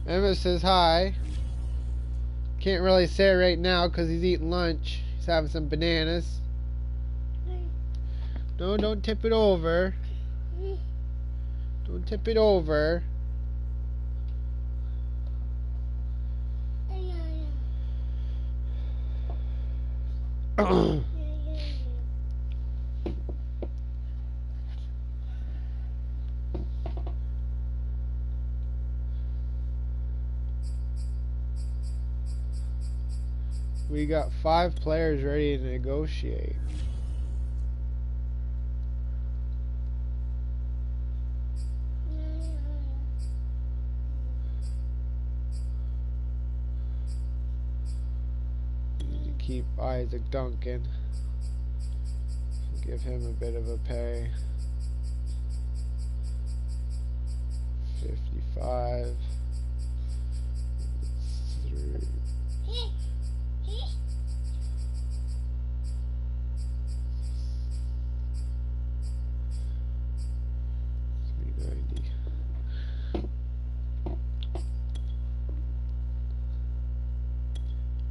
Emmett says hi. Can't really say it right now because he's eating lunch. He's having some bananas. No, don't tip it over. Don't tip it over. We got 5 players ready to negotiate. Need to keep Isaac Duncan. Give him a bit of a pay. 55. 3.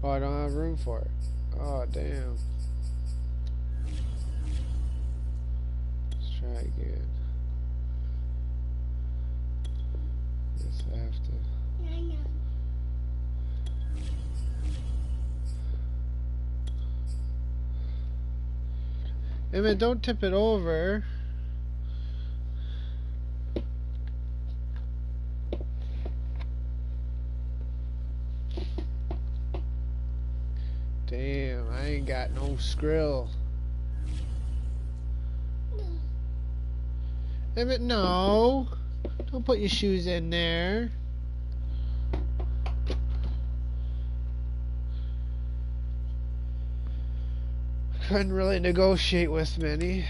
Oh, I don't have room for it. Oh, damn. Let's try again. Guess I have to. Emmett, don't tip it over. Damn, I ain't got no skrill. Emmett, no. Don't put your shoes in there. Couldn't really negotiate with many.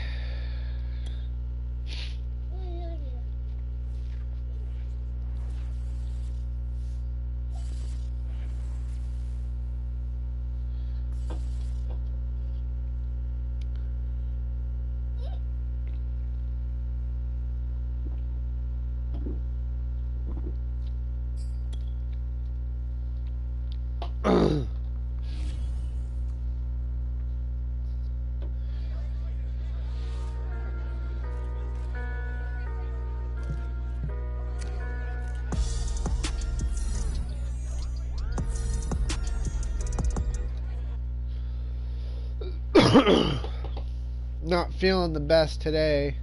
Not feeling the best today.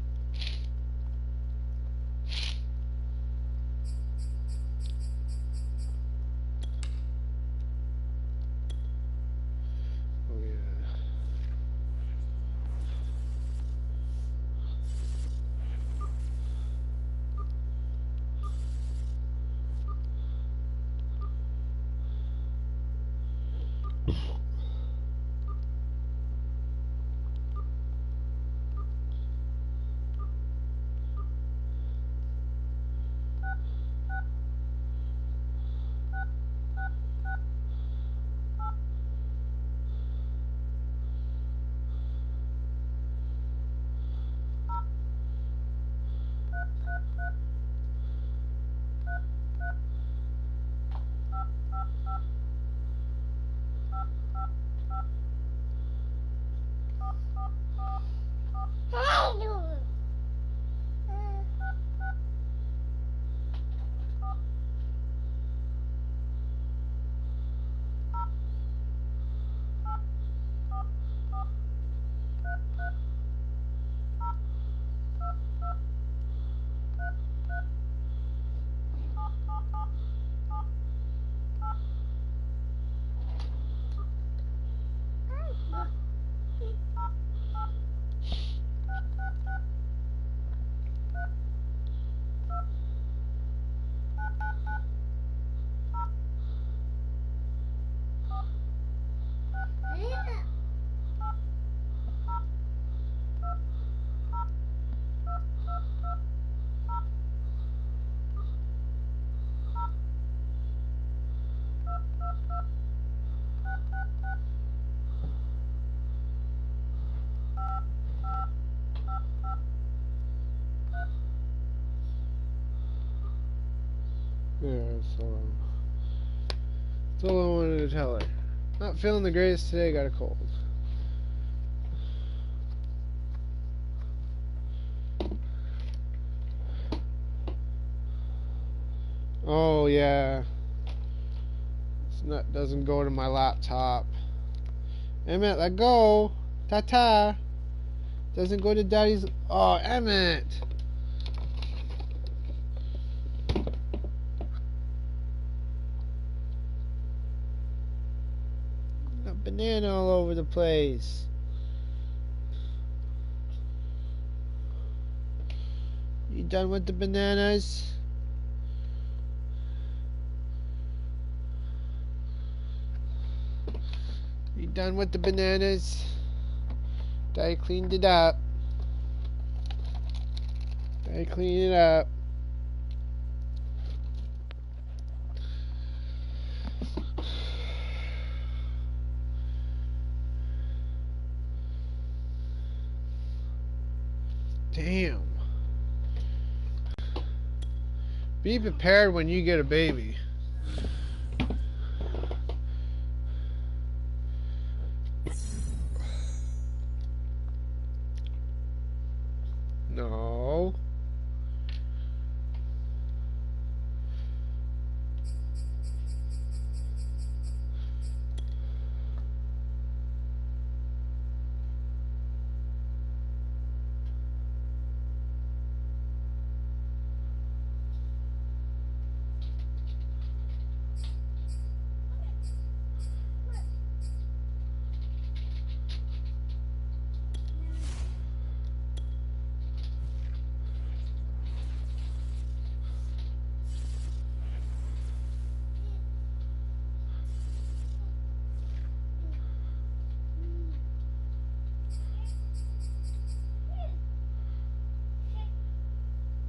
Oh yeah. Yeah, so that's all I wanted to tell her. Not feeling the greatest today, got a cold. Oh yeah. This nut doesn't go to my laptop. Emmett, let go. Ta-ta. Doesn't go to daddy's. Oh, Emmett. Got banana all over the place. You done with the bananas? You done with the bananas? Daddy cleaned it up. Daddy cleaned it up. Damn. Be prepared when you get a baby. No.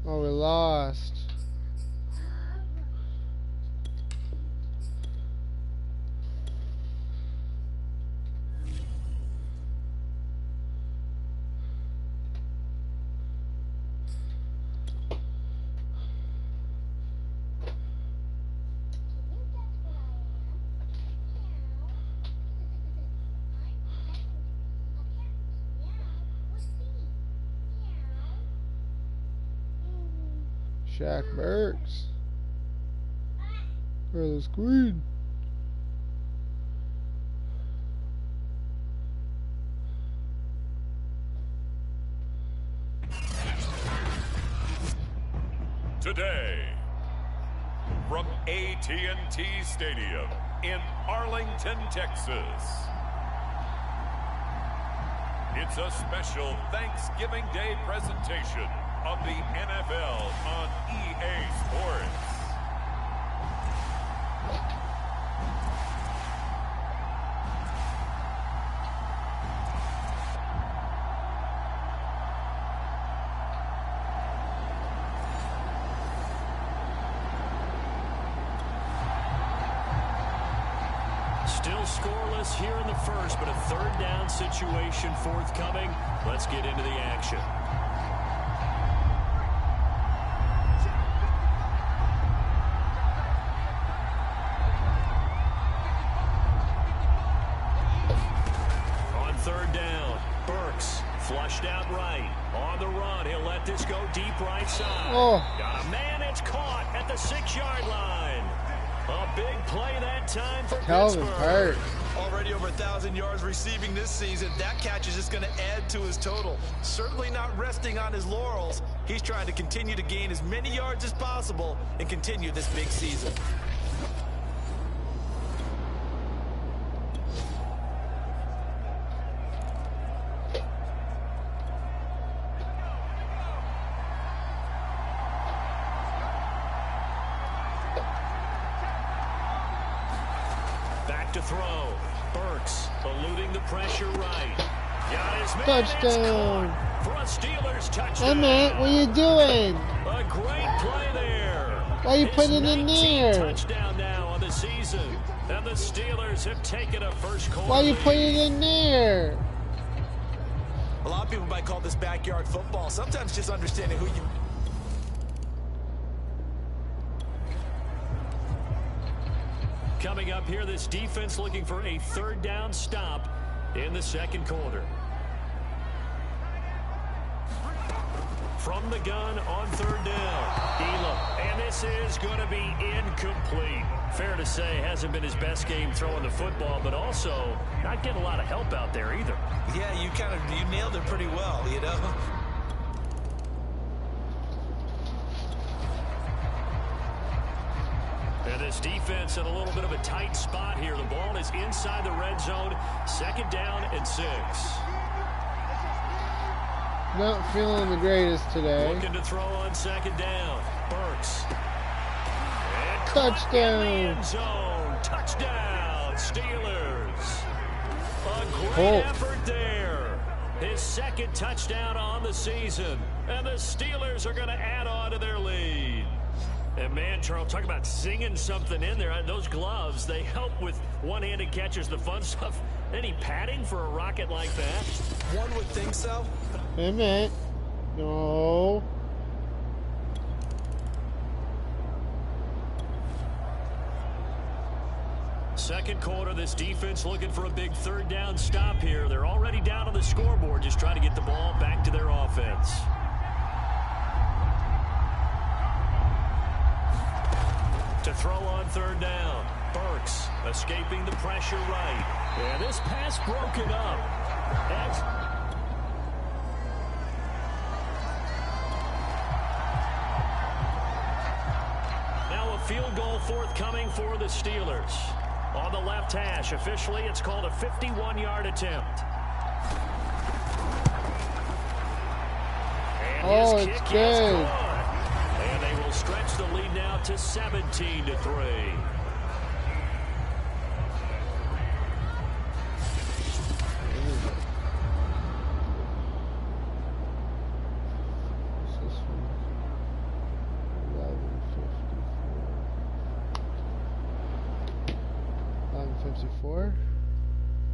Oh, we lost. Shaq Burks. For the screen. Today, from AT&T Stadium in Arlington, Texas, it's a special Thanksgiving Day presentation of the NFL on EA Sports. Still scoreless here in the first, but a third down situation forthcoming. Let's get into the action. On third down, Burks flushed out right. On the run, he'll let this go deep right side. Oh. Got a man, it's caught at the 6-yard line. A big play that time for Calvin Pittsburgh. Already over 1,000 yards receiving this season. That catch is just going to add to his total. Certainly not resting on his laurels. He's trying to continue to gain as many yards as possible and continue this big season. Back to throw. Burks eluding the pressure right. Got his man. Touchdown. For a Steelers touchdown. Emmett, what are you doing? A great play there. Why you His put it in 19th there? touchdown now on the season. And the Steelers have taken a first quarter. Why you put lead. it in there? A lot of people might call this backyard football. Sometimes just understanding who you... Coming up here, this defense looking for a third down stop in the second quarter. From the gun on third down, Elam. And this is going to be incomplete. Fair to say, hasn't been his best game throwing the football, but also not getting a lot of help out there either. Yeah, you nailed it pretty well, you know. And this defense in a little bit of a tight spot here. The ball is inside the red zone. Second down and 6. Not feeling the greatest today. Looking to throw on second down. Burks. And Touchdown. in the end zone. Touchdown, Steelers. A great effort there. His second touchdown on the season. And the Steelers are going to add on to their lead. And man, Charles, talk about singing something in there. Those gloves, they help with one-handed catches, the fun stuff. Any padding for a rocket like that? One would think so. Emmett. No. Second quarter, this defense looking for a big third down stop here. They're already down on the scoreboard, just trying to get the ball back to their offense. To throw on third down. Burks escaping the pressure right. And this pass broken up. Now a field goal forthcoming for the Steelers. On the left hash, officially it's called a 51-yard attempt. And his kick is good. And they will stretch the lead now to 17-3.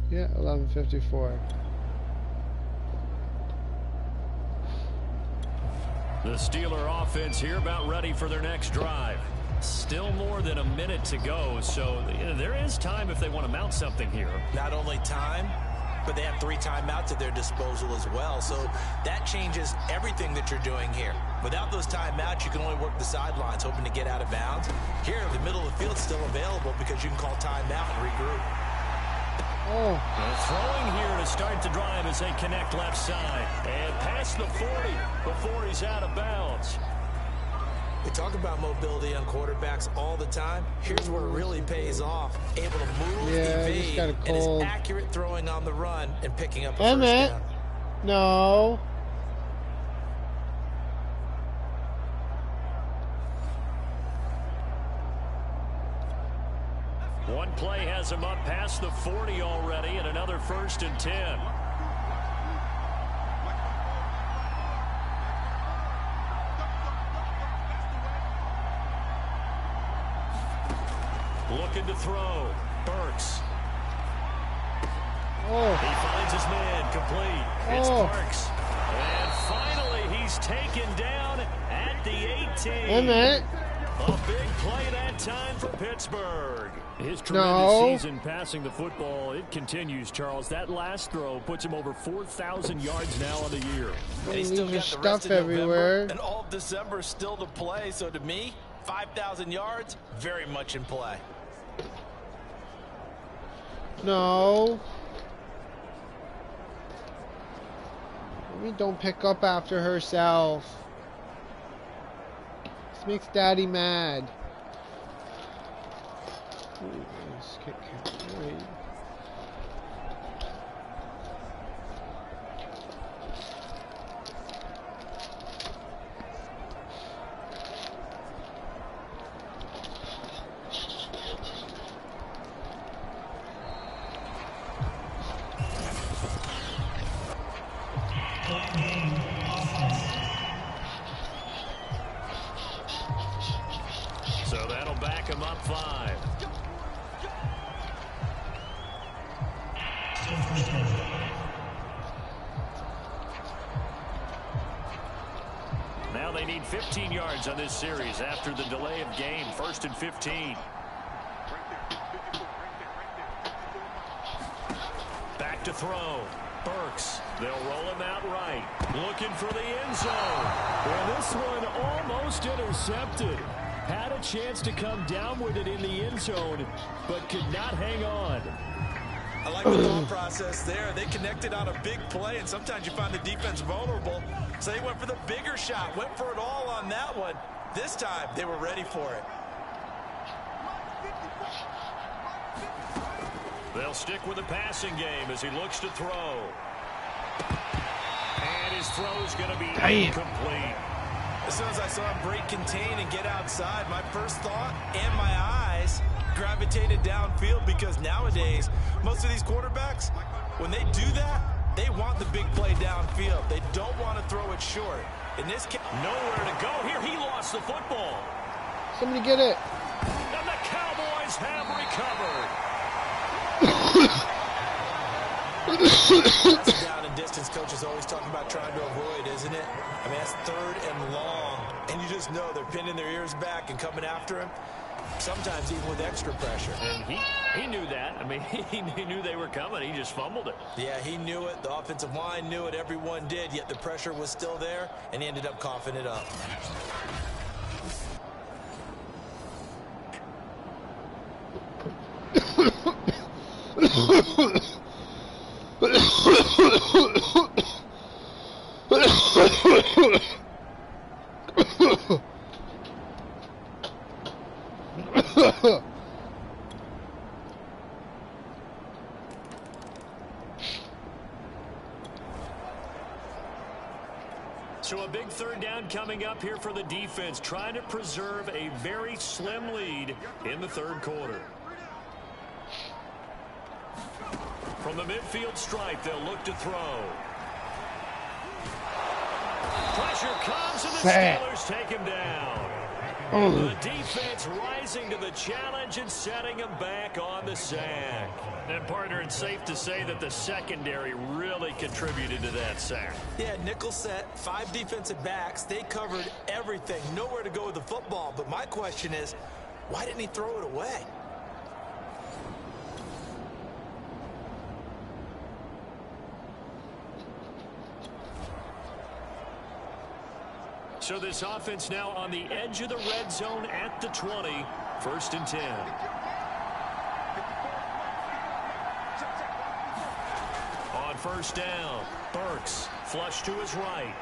Yeah, 11:54. The Steeler offense here about ready for their next drive. Still more than a minute to go, so there is time if they want to mount something here. Not only time, but they have 3 timeouts at their disposal as well, so that changes everything that you're doing here. Without those timeouts, you can only work the sidelines, hoping to get out of bounds. Here, the middle of the field is still available because you can call timeout and regroup. Throwing here to start the drive as they connect left side. And past the 40 before he's out of bounds. We talk about mobility on quarterbacks all the time. Here's where it really pays off. Able to move, evade, and is accurate throwing on the run and picking up a first down. No. One play has him up past the 40 already, and another 1st and 10. Looking to throw. Burks. He finds his man complete. It's Burks. And finally, he's taken down at the 18. Emmett. A big play that time for Pittsburgh. His tremendous season passing the football, it continues, Charles. That last throw puts him over 4,000 yards now on the year. And he's still got the stuff rest of everywhere. November and all of December still to play. So to me, 5,000 yards, very much in play. No. Amy don't pick up after herself. This makes Daddy mad. Ooh, nice kick count. Right. So that'll back him up 5. Now they need 15 yards on this series after the delay of game. 1st and 15. to throw. Burks. They'll roll him out right. Looking for the end zone. Well, this one almost intercepted. Had a chance to come down with it in the end zone, but could not hang on. I like the thought process there. They connected on a big play, and sometimes you find the defense vulnerable. So they went for the bigger shot, went for it all on that one. This time, they were ready for it. They'll stick with the passing game as he looks to throw. And his throw's going to be incomplete. As soon as I saw him break contain and get outside, my first thought and my eyes gravitated downfield, because nowadays, most of these quarterbacks, when they do that, they want the big play downfield. They don't want to throw it short. In this case, nowhere to go here. He lost the football. Somebody get it. And the Cowboys have recovered. That's down and distance coach is always talking about trying to avoid, isn't it? I mean, that's 3rd and long, and you just know they're pinning their ears back and coming after him, sometimes even with extra pressure. And he knew that. I mean, he knew they were coming. He just fumbled it. Yeah, he knew it. The offensive line knew it. Everyone did, yet the pressure was still there, and he ended up coughing it up. So a big 3rd down coming up here for the defense, trying to preserve a very slim lead in the 3rd quarter. From the midfield stripe, they'll look to throw. Pressure comes, and the Steelers take him down. The defense rising to the challenge and setting him back on the sack. And, partner, it's safe to say that the secondary really contributed to that sack. Yeah, nickel set, 5 defensive backs. They covered everything. Nowhere to go with the football. But my question is, why didn't he throw it away? So this offense now on the edge of the red zone at the 20. 1st and 10. On 1st down, Burks flush to his right.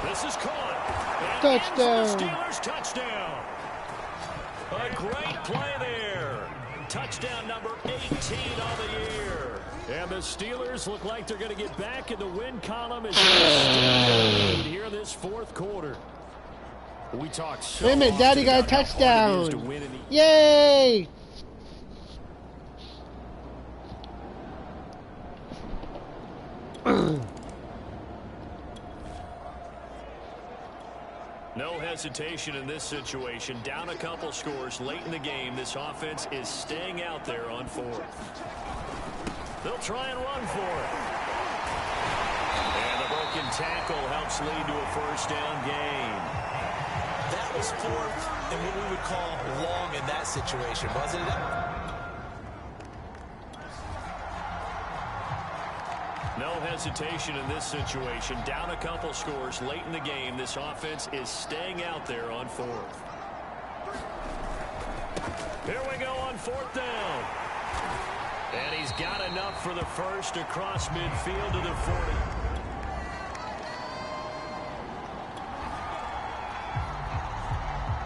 This is caught. Touchdown. The Steelers touchdown. A great play there. Touchdown number 18 on the year. And the Steelers look like they're going to get back in the win column as they here in this 4th quarter. We talked so Wait a minute, Daddy got a touchdown. Yay! No hesitation in this situation. Down a couple scores late in the game. This offense is staying out there on 4th. They'll try and run for it. And the broken tackle helps lead to a 1st down gain. That was 4th and what we would call long in that situation, wasn't it? No hesitation in this situation. Down a couple scores late in the game. This offense is staying out there on 4th. Here we go on 4th down. And he's got enough for the 1st across midfield to the 40.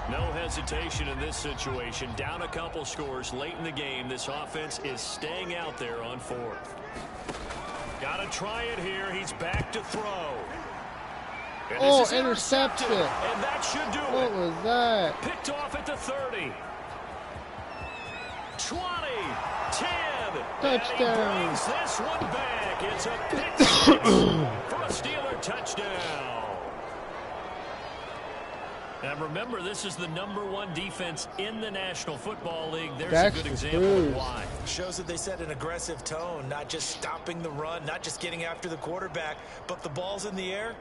No hesitation in this situation. Down a couple scores late in the game. This offense is staying out there on 4th. Got to try it here. He's back to throw. And this is intercepted. And that should do What it. was that? Picked off at the 30. 20. 10. Touchdown. And he brings this one back. It's a pick 6 for a Steeler touchdown. And remember, this is the #1 defense in the National Football League. There's a good example of why. Shows that they set an aggressive tone, not just stopping the run, not just getting after the quarterback, but the ball's in the air.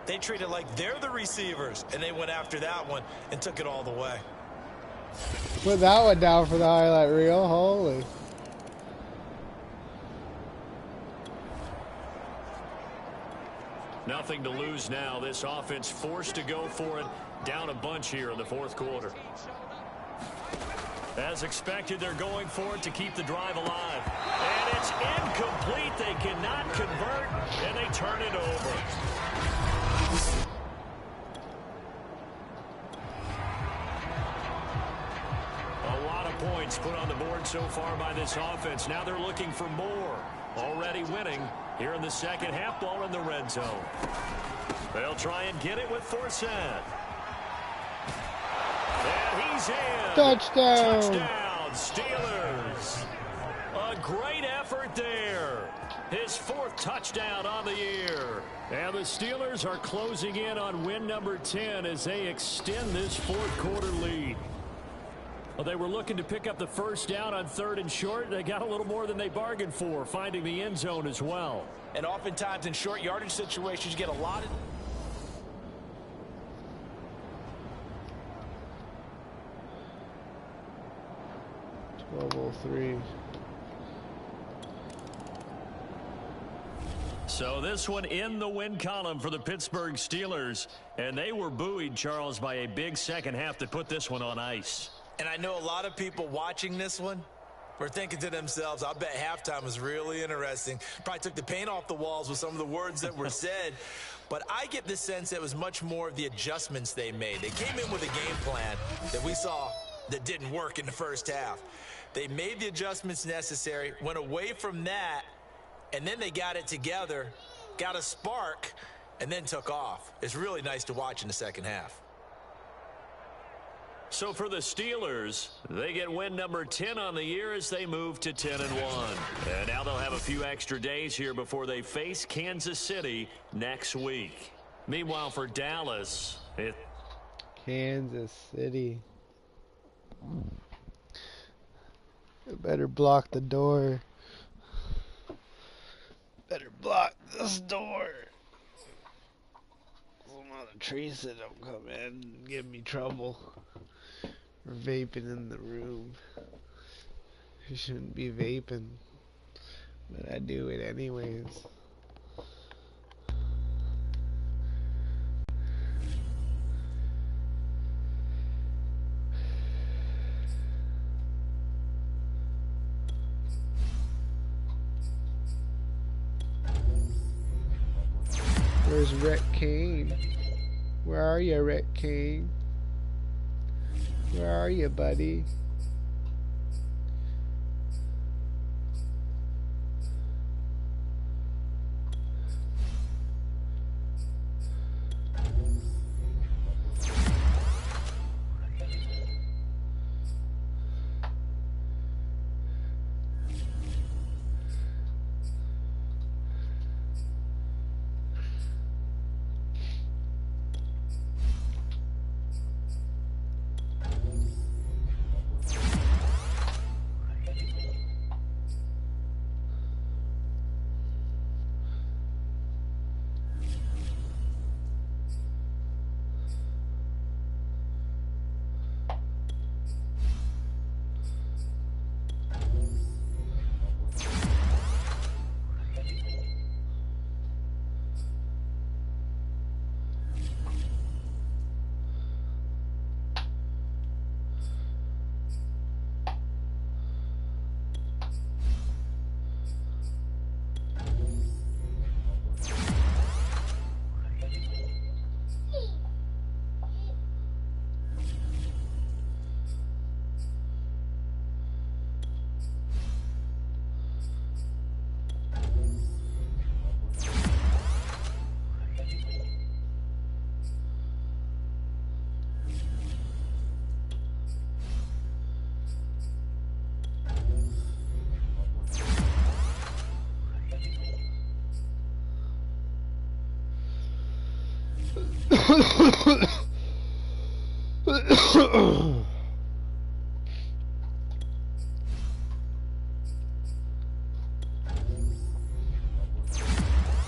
They treat it like they're the receivers, and they went after that one and took it all the way. Put that one down for the highlight reel. Holy. nothing to lose now. This offense forced to go for it, down a bunch here in the fourth quarter. As expected, they're going for it to keep the drive alive. And it's incomplete. They cannot convert, and they turn it over. A lot of points put on the board so far by this offense. Now they're looking for more. Already winning here in the second half, ball in the red zone. They'll try and get it with Forsett. And he's in. Touchdown. Touchdown, Steelers. A great effort there. His 4th touchdown on the year. And the Steelers are closing in on win number 10 as they extend this fourth quarter lead. Well, they were looking to pick up the first down on 3rd and short. They got a little more than they bargained for, finding the end zone as well. And oftentimes in short yardage situations, you get a lot of... 12:03. So this one in the win column for the Pittsburgh Steelers. And they were buoyed, Charles, by a big second half that put this one on ice. And I know a lot of people watching this one were thinking to themselves, I bet halftime was really interesting. Probably took the paint off the walls with some of the words that were said. But I get the sense it was much more of the adjustments they made. They came in with a game plan that we saw that didn't work in the first half. They made the adjustments necessary, went away from that, and then they got it together, got a spark, and then took off. It's really nice to watch in the second half. So for the Steelers, they get win number 10 on the year as they move to 10-1. And now they'll have a few extra days here before they face Kansas City next week. Meanwhile, for Dallas, Kansas City. I better block the door. Better block this door. Some other trees that don't come in and give me trouble. Or vaping in the room. I shouldn't be vaping, but I do it anyways. Where's Rhett Kane? Where are you, Rhett Kane? Where are you, buddy?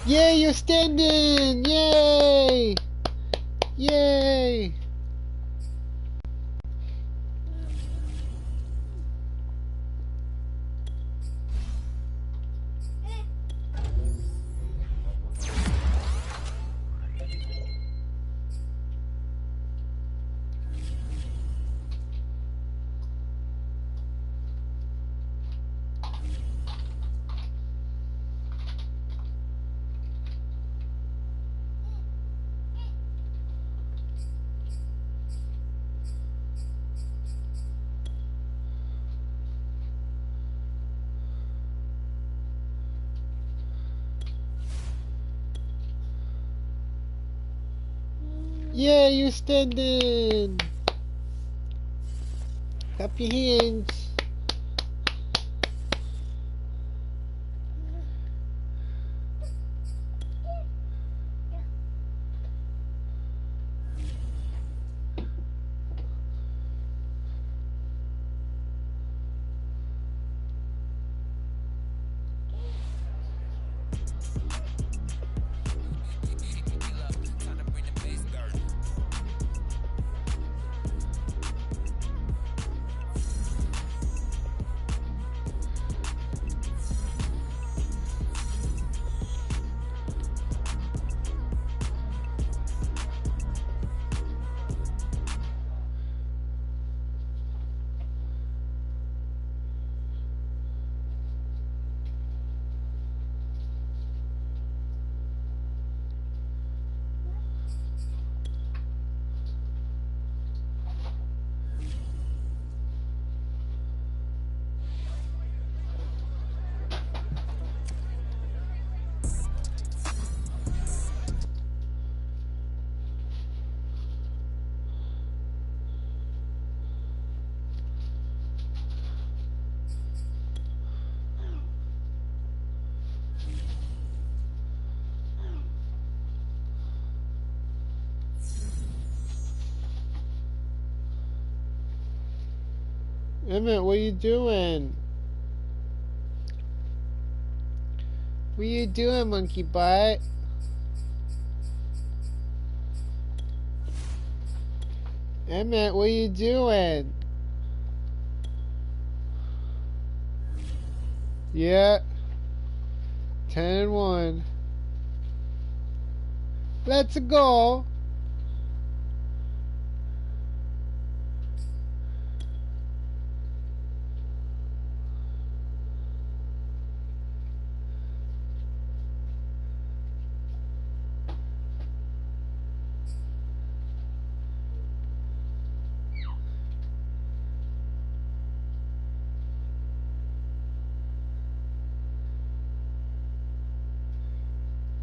Yay, you're standing! Yay! Yay! Yeah, you're standing. Clap your hands. Emmett, what are you doing? What are you doing, monkey butt? Emmett, what are you doing? Yeah. 10-1. Let's go.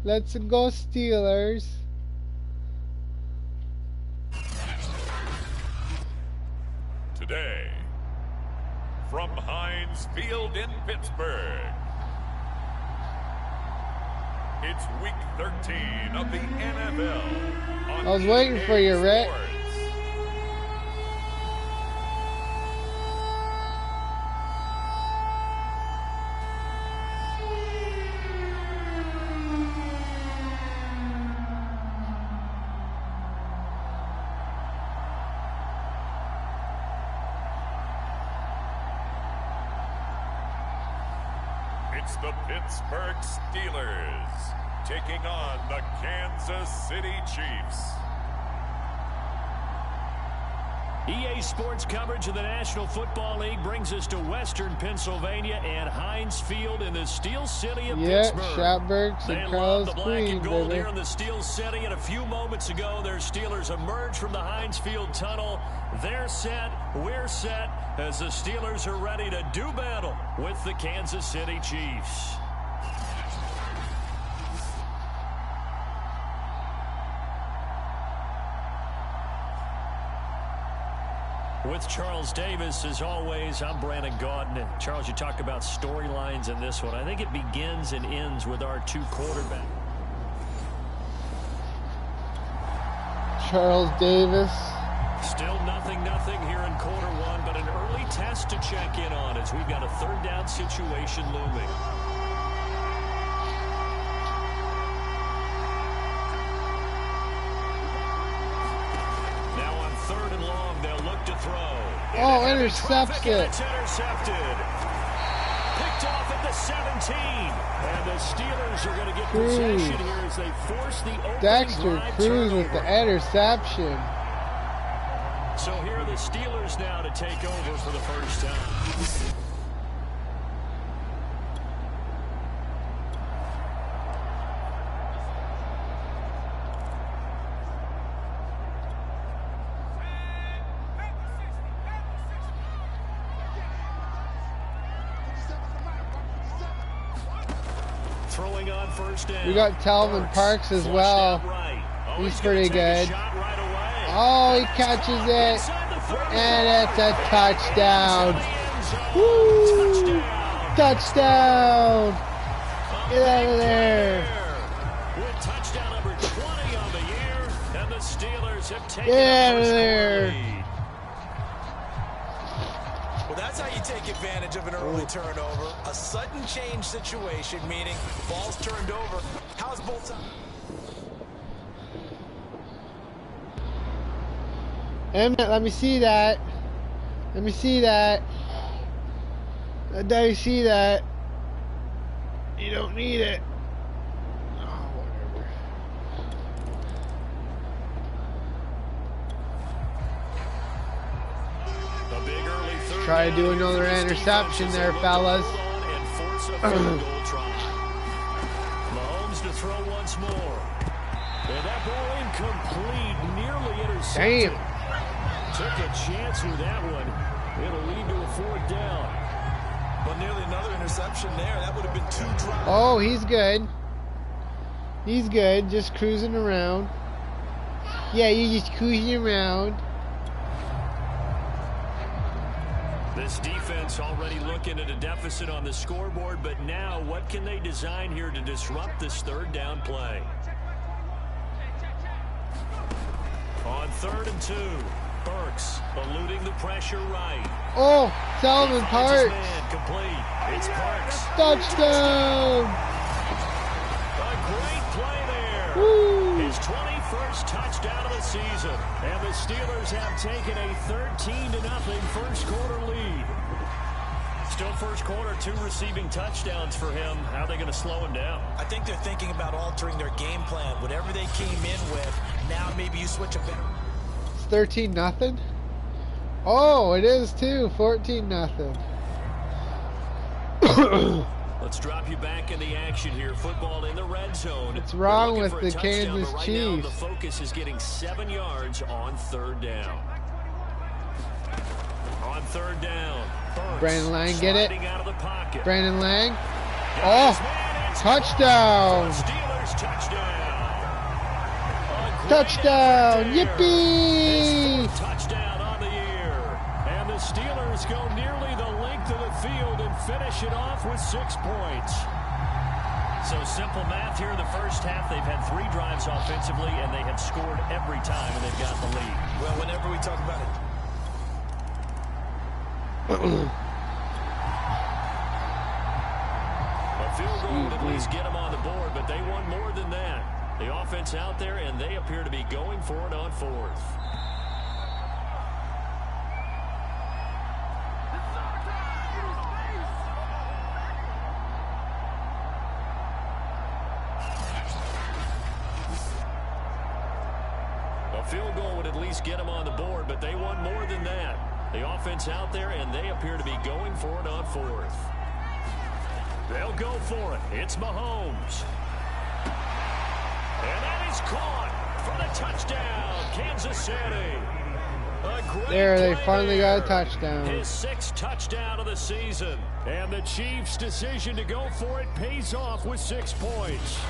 Let's go, Steelers. Today, from Heinz Field in Pittsburgh, it's week 13 of the NFL. On I was waiting for you, Rick. Sports. It's the Pittsburgh Steelers taking on the Kansas City Chiefs. EA Sports coverage of the National Football League brings us to Western Pennsylvania and Heinz Field in the Steel City of Pittsburgh. Schaubbergs They and love Carlos the black Green, and gold baby. here in the Steel City. And a few moments ago, their Steelers emerged from the Heinz Field tunnel. They're set, we're set, as the Steelers are ready to do battle with the Kansas City Chiefs. With Charles Davis, as always, I'm Brandon Gaudin. And Charles, you talk about storylines in this one. I think it begins and ends with our two quarterbacks. Charles Davis. Still 0-0 here in quarter one, but an early test to check in on as we've got a third down situation looming. Now on 3rd and long, they'll look to throw. Oh, intercepts it. It's intercepted. Picked off at the 17. And the Steelers are going to get possession here as they force the opening Dexter drive Cruz with turnover. the interception. So here are the Steelers now to take over for the first time. Throwing on first down. We got Talvin Parks as well. He's pretty good. Oh, he catches it. And it's a touchdown. Woo! Touchdown. Get out of there. With touchdown number 20 on the year, and the Steelers have taken Get out the of first there. lead. Well, that's how you take advantage of an early turnover. A sudden change situation, meaning ball's turned over. How's both sides? Emmett, let me see that. Let me see that. Let me see that. You don't need it. Oh, whatever. A big early third Try to do down. another This interception defense is there, able to fellas. hold on and force a field goal try. Mahomes to throw once more. And that ball incomplete, nearly intercepted. Damn. Took a chance with that one. It'll lead to a fourth down. Well, nearly another interception there. That would have been 2 drops. Oh, he's good. He's good. Just cruising around. Yeah, you just cruising around. This defense already looking at a deficit on the scoreboard, but now what can they design here to disrupt this third down play? On 3rd and 2, Burks eluding the pressure right. Oh, Salvin Finds his Parks. man complete. It's Parks. Touchdown. A great play there. Woo. His 21st touchdown of the season. And the Steelers have taken a 13-0 first quarter lead. Still first quarter, 2 receiving touchdowns for him. How are they going to slow him down? I think they're thinking about altering their game plan. Whatever they came in with, now maybe you switch a better. It's 13-0. Oh, it is too. 14-0. Let's drop you back in the action here. Football in the red zone. What's wrong They're with looking the for a touchdown, Kansas but right now the Chiefs? focus is getting 7 yards on 3rd down. On 3rd down, Burks Brandon Lang, get it? sliding out of the pocket. Brandon Lang. Got his Oh, man, it's touchdown. Steelers touchdown. A great Touchdown. effort there. Yippee. His 4th touchdown on the year. And the Steelers go nearly the length of the field and finish it off with 6 points. So simple math here in the first half. They've had 3 drives offensively, and they have scored every time, and they've got the lead. Well, whenever we talk about it. A field goal would at least get them on the board, but they want more than that. The offense out there, and they appear to be going for it on 4th. A field goal would at least get them on the board, but they want more than that. The offense out there, and they appear to be going for it on 4th. They'll go for it. It's Mahomes. And that is caught for the touchdown, Kansas City. There, they finally got a touchdown. His 6th touchdown of the season. And the Chiefs' decision to go for it pays off with 6 points.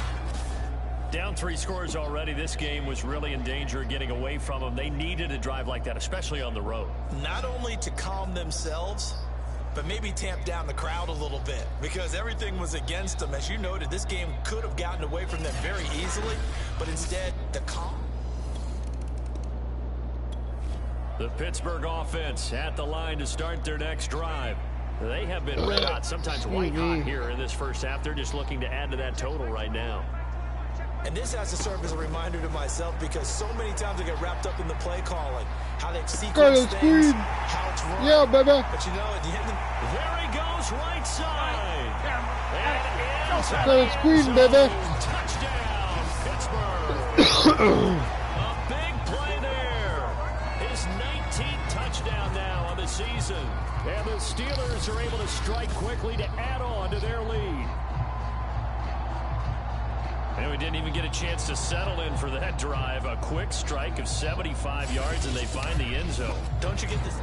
Down 3 scores already. This game was really in danger of getting away from them. They needed a drive like that, especially on the road. Not only to calm themselves, but maybe tamp down the crowd a little bit, because everything was against them. As you noted, this game could have gotten away from them very easily, but instead, the calm. The Pittsburgh offense at the line to start their next drive. They have been red hot, sometimes white hot here in this first half. They're just looking to add to that total right now. And this has to serve as a reminder to myself, because so many times I get wrapped up in the play calling, how they've sequenced things, how it's run. Yeah, baby. But you know, at the end of There he goes, right side. And Go screen, baby. touchdown, Pittsburgh. A big play there. His 19th touchdown now on the season. And the Steelers are able to strike quickly to add on to their lead. And we didn't even get a chance to settle in for that drive. A quick strike of 75 yards, and they find the end zone. don't you get this?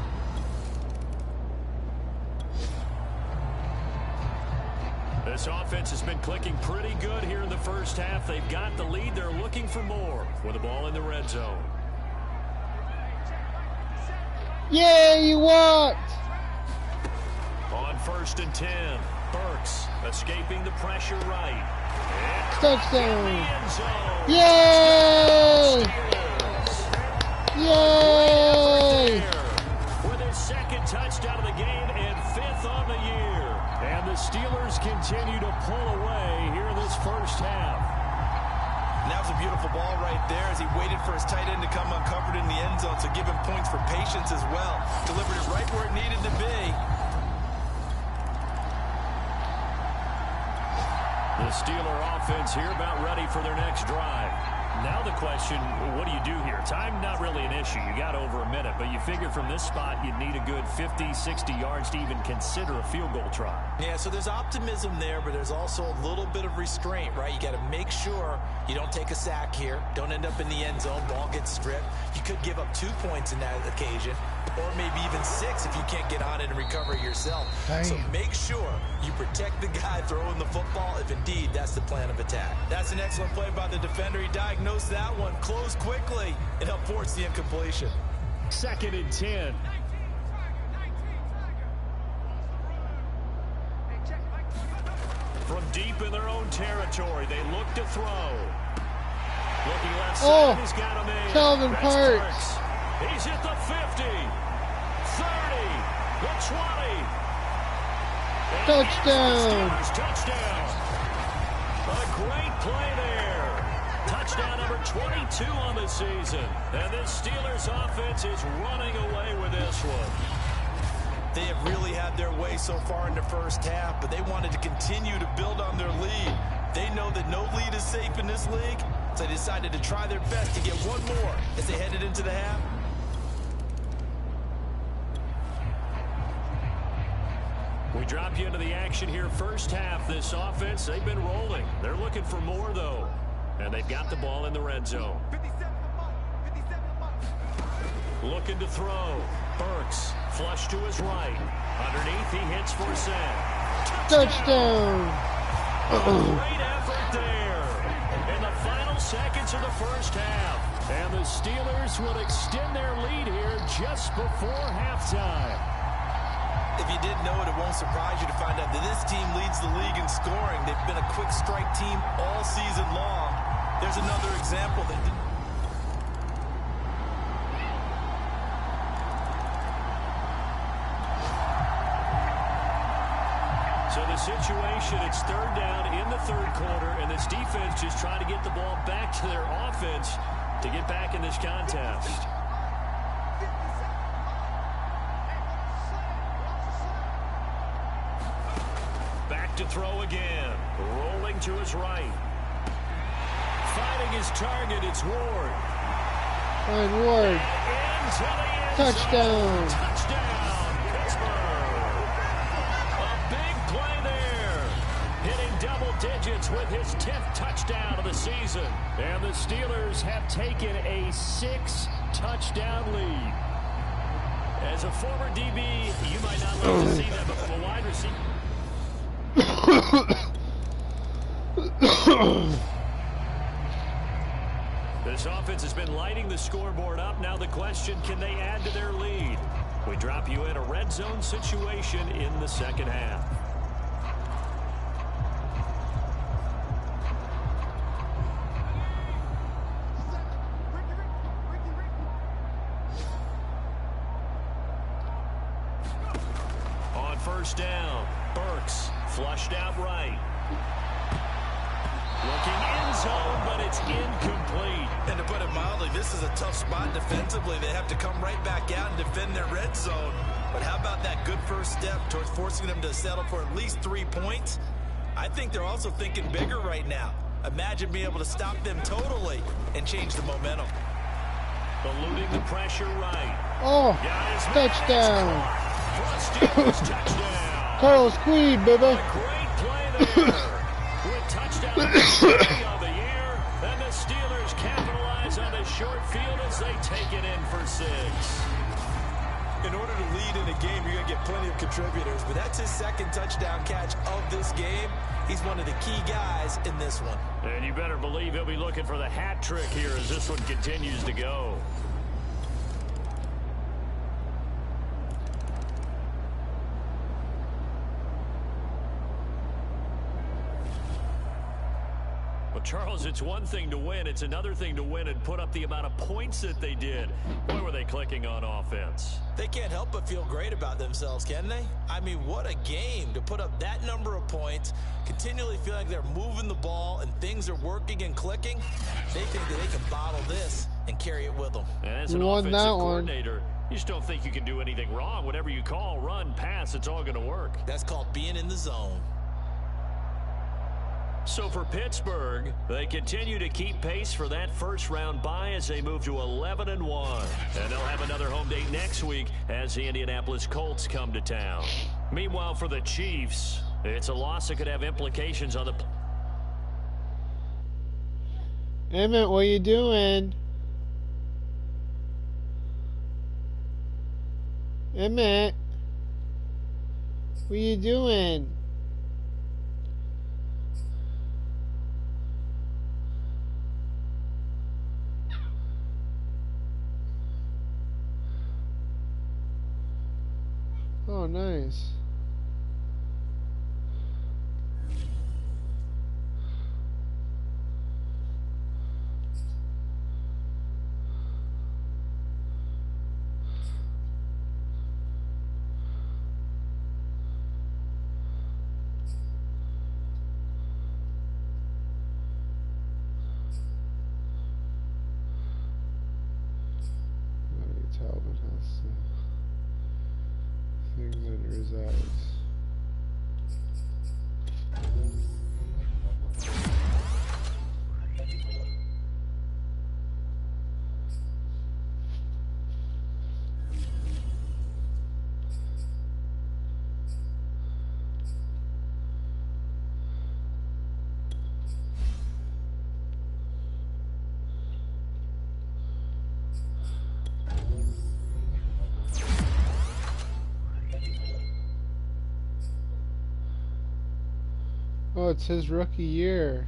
This offense has been clicking pretty good here in the first half. They've got the lead. They're looking for more with the ball in the red zone. Yeah, you walked. On 1st and 10, Burks escaping the pressure right. Touchdown. Yay! Yay! With his second touchdown of the game and 5th on the year. And the Steelers continue to pull away here in this first half. And that was a beautiful ball right there as he waited for his tight end to come uncovered in the end zone, so give him points for patience as well. Delivered it right where it needed to be. The Steeler offense here about ready for their next drive. Now the question, what do you do here? Time not really an issue. You got over a minute, but you figure from this spot you'd need a good 50, 60 yards to even consider a field goal try. Yeah, so there's optimism there, but there's also a little bit of restraint, right? You got to make sure you don't take a sack here, don't end up in the end zone, ball gets stripped. You could give up 2 points in that occasion, or maybe even 6 if you can't get on it and recover it yourself. Damn. So make sure you protect the guy throwing the football if indeed that's the plan of attack. That's an excellent play by the defender. He diagnosed that one, closed quickly, and helped force the incompletion. 2nd and 10. From deep in their own territory, they look to throw. Looking left side, he's got him in. Calvin Parks. He's hit the 50, 30, the 20. Touchdown. Touchdown. A great play there. Touchdown number 22 on the season. And the Steelers offense is running away with this one. They have really had their way so far in the first half, but they wanted to continue to build on their lead. They know that no lead is safe in this league, so they decided to try their best to get one more as they headed into the half. We drop you into the action here first half. This offense, they've been rolling. They're looking for more, though. And they've got the ball in the red zone. Looking to throw. Burks, flush to his right. Underneath, he hits for set. Touchdown. Great effort there. In the final seconds of the first half. And the Steelers will extend their lead here just before halftime. If you didn't know it, it won't surprise you to find out that this team leads the league in scoring. They've been a quick strike team all season long. There's another example that... So the situation, it's 3rd down in the 3rd quarter, and this defense just trying to get the ball back to their offense to get back in this contest. Back to throw again. Rolling to his right. Finding his target, it's Ward. Fine, Ward. Touchdown. Touchdown, Pittsburgh. A big play there. Hitting double digits with his 10th touchdown of the season. And the Steelers have taken a 6-touchdown lead. As a former DB, you might not like to see that, but from a wide receiver... This offense has been lighting the scoreboard up. Now the question, can they add to their lead? We drop you in a red zone situation in the second half. On 1st down, Burks flushed out right. Looking end zone, but it's incomplete. And to put it mildly, this is a tough spot defensively. They have to come right back out and defend their red zone. But how about that good first step towards forcing them to settle for at least 3 points? I think they're also thinking bigger right now. Imagine being able to stop them totally and change the momentum. Eluding the pressure right. Oh, touchdown. Touchdown. Carlos Queed, baby. A great play there. With touchdown of the year, and the Steelers capitalize on the short field as they take it in for 6. In order to lead in a game, you're going to get plenty of contributors, but that's his 2nd touchdown catch of this game. He's one of the key guys in this one. And you better believe he'll be looking for the hat trick here as this one continues to go. Charles, it's one thing to win. It's another thing to win and put up the amount of points that they did. Boy, were they clicking on offense. They can't help but feel great about themselves, can they? I mean, what a game to put up that number of points, continually feeling like they're moving the ball and things are working and clicking. They think that they can bottle this and carry it with them. And as an offensive coordinator, you just don't think you can do anything wrong. Whatever you call, run, pass, it's all going to work. That's called being in the zone. So for Pittsburgh, they continue to keep pace for that first-round bye as they move to 11-1. And they'll have another home date next week as the Indianapolis Colts come to town. Meanwhile, for the Chiefs, it's a loss that could have implications on the... Emmett, what are you doing? Emmett, what are you doing? Oh, nice. Talbot has things that resides. Oh, it's his rookie year.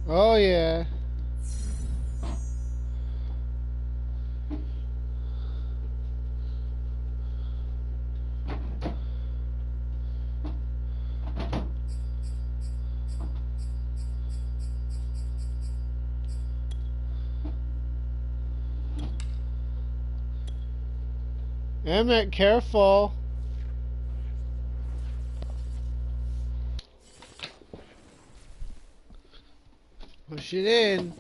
Oh yeah. Emmett, careful. Push it in.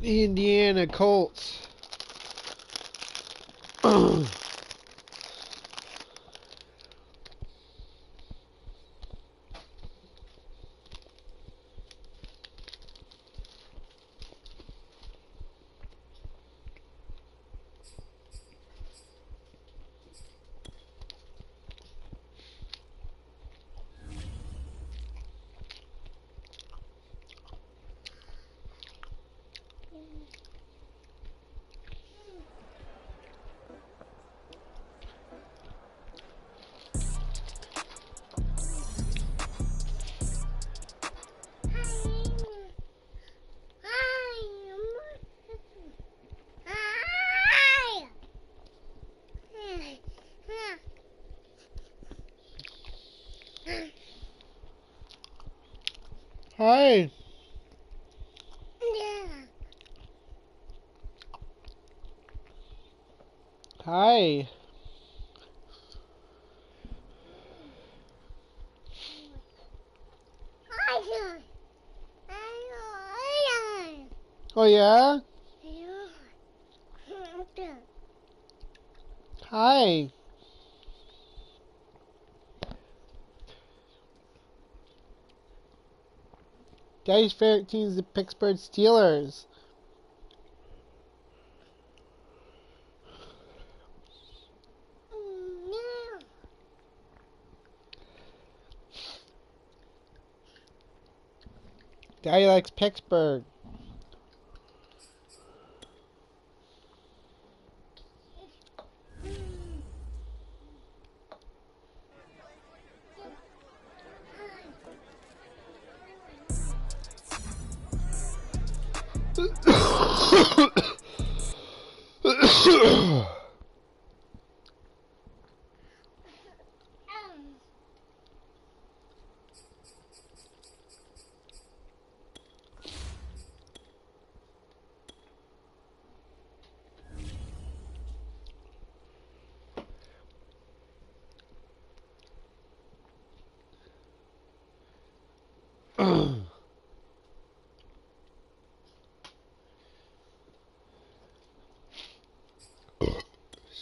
The Indiana Colts Hi. Hi. Oh yeah? Hi. Daddy's favorite team is the Pittsburgh Steelers. Daddy likes Pittsburgh.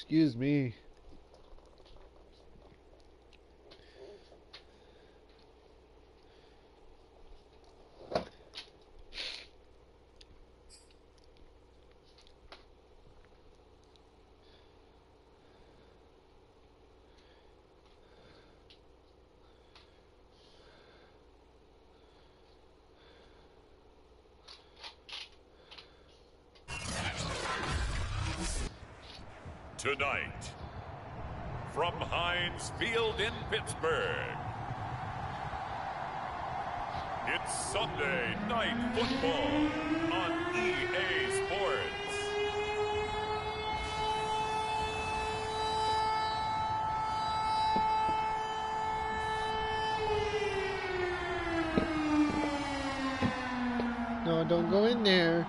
Excuse me. Tonight, from Heinz Field in Pittsburgh, it's Sunday Night Football on EA Sports. No, don't go in there.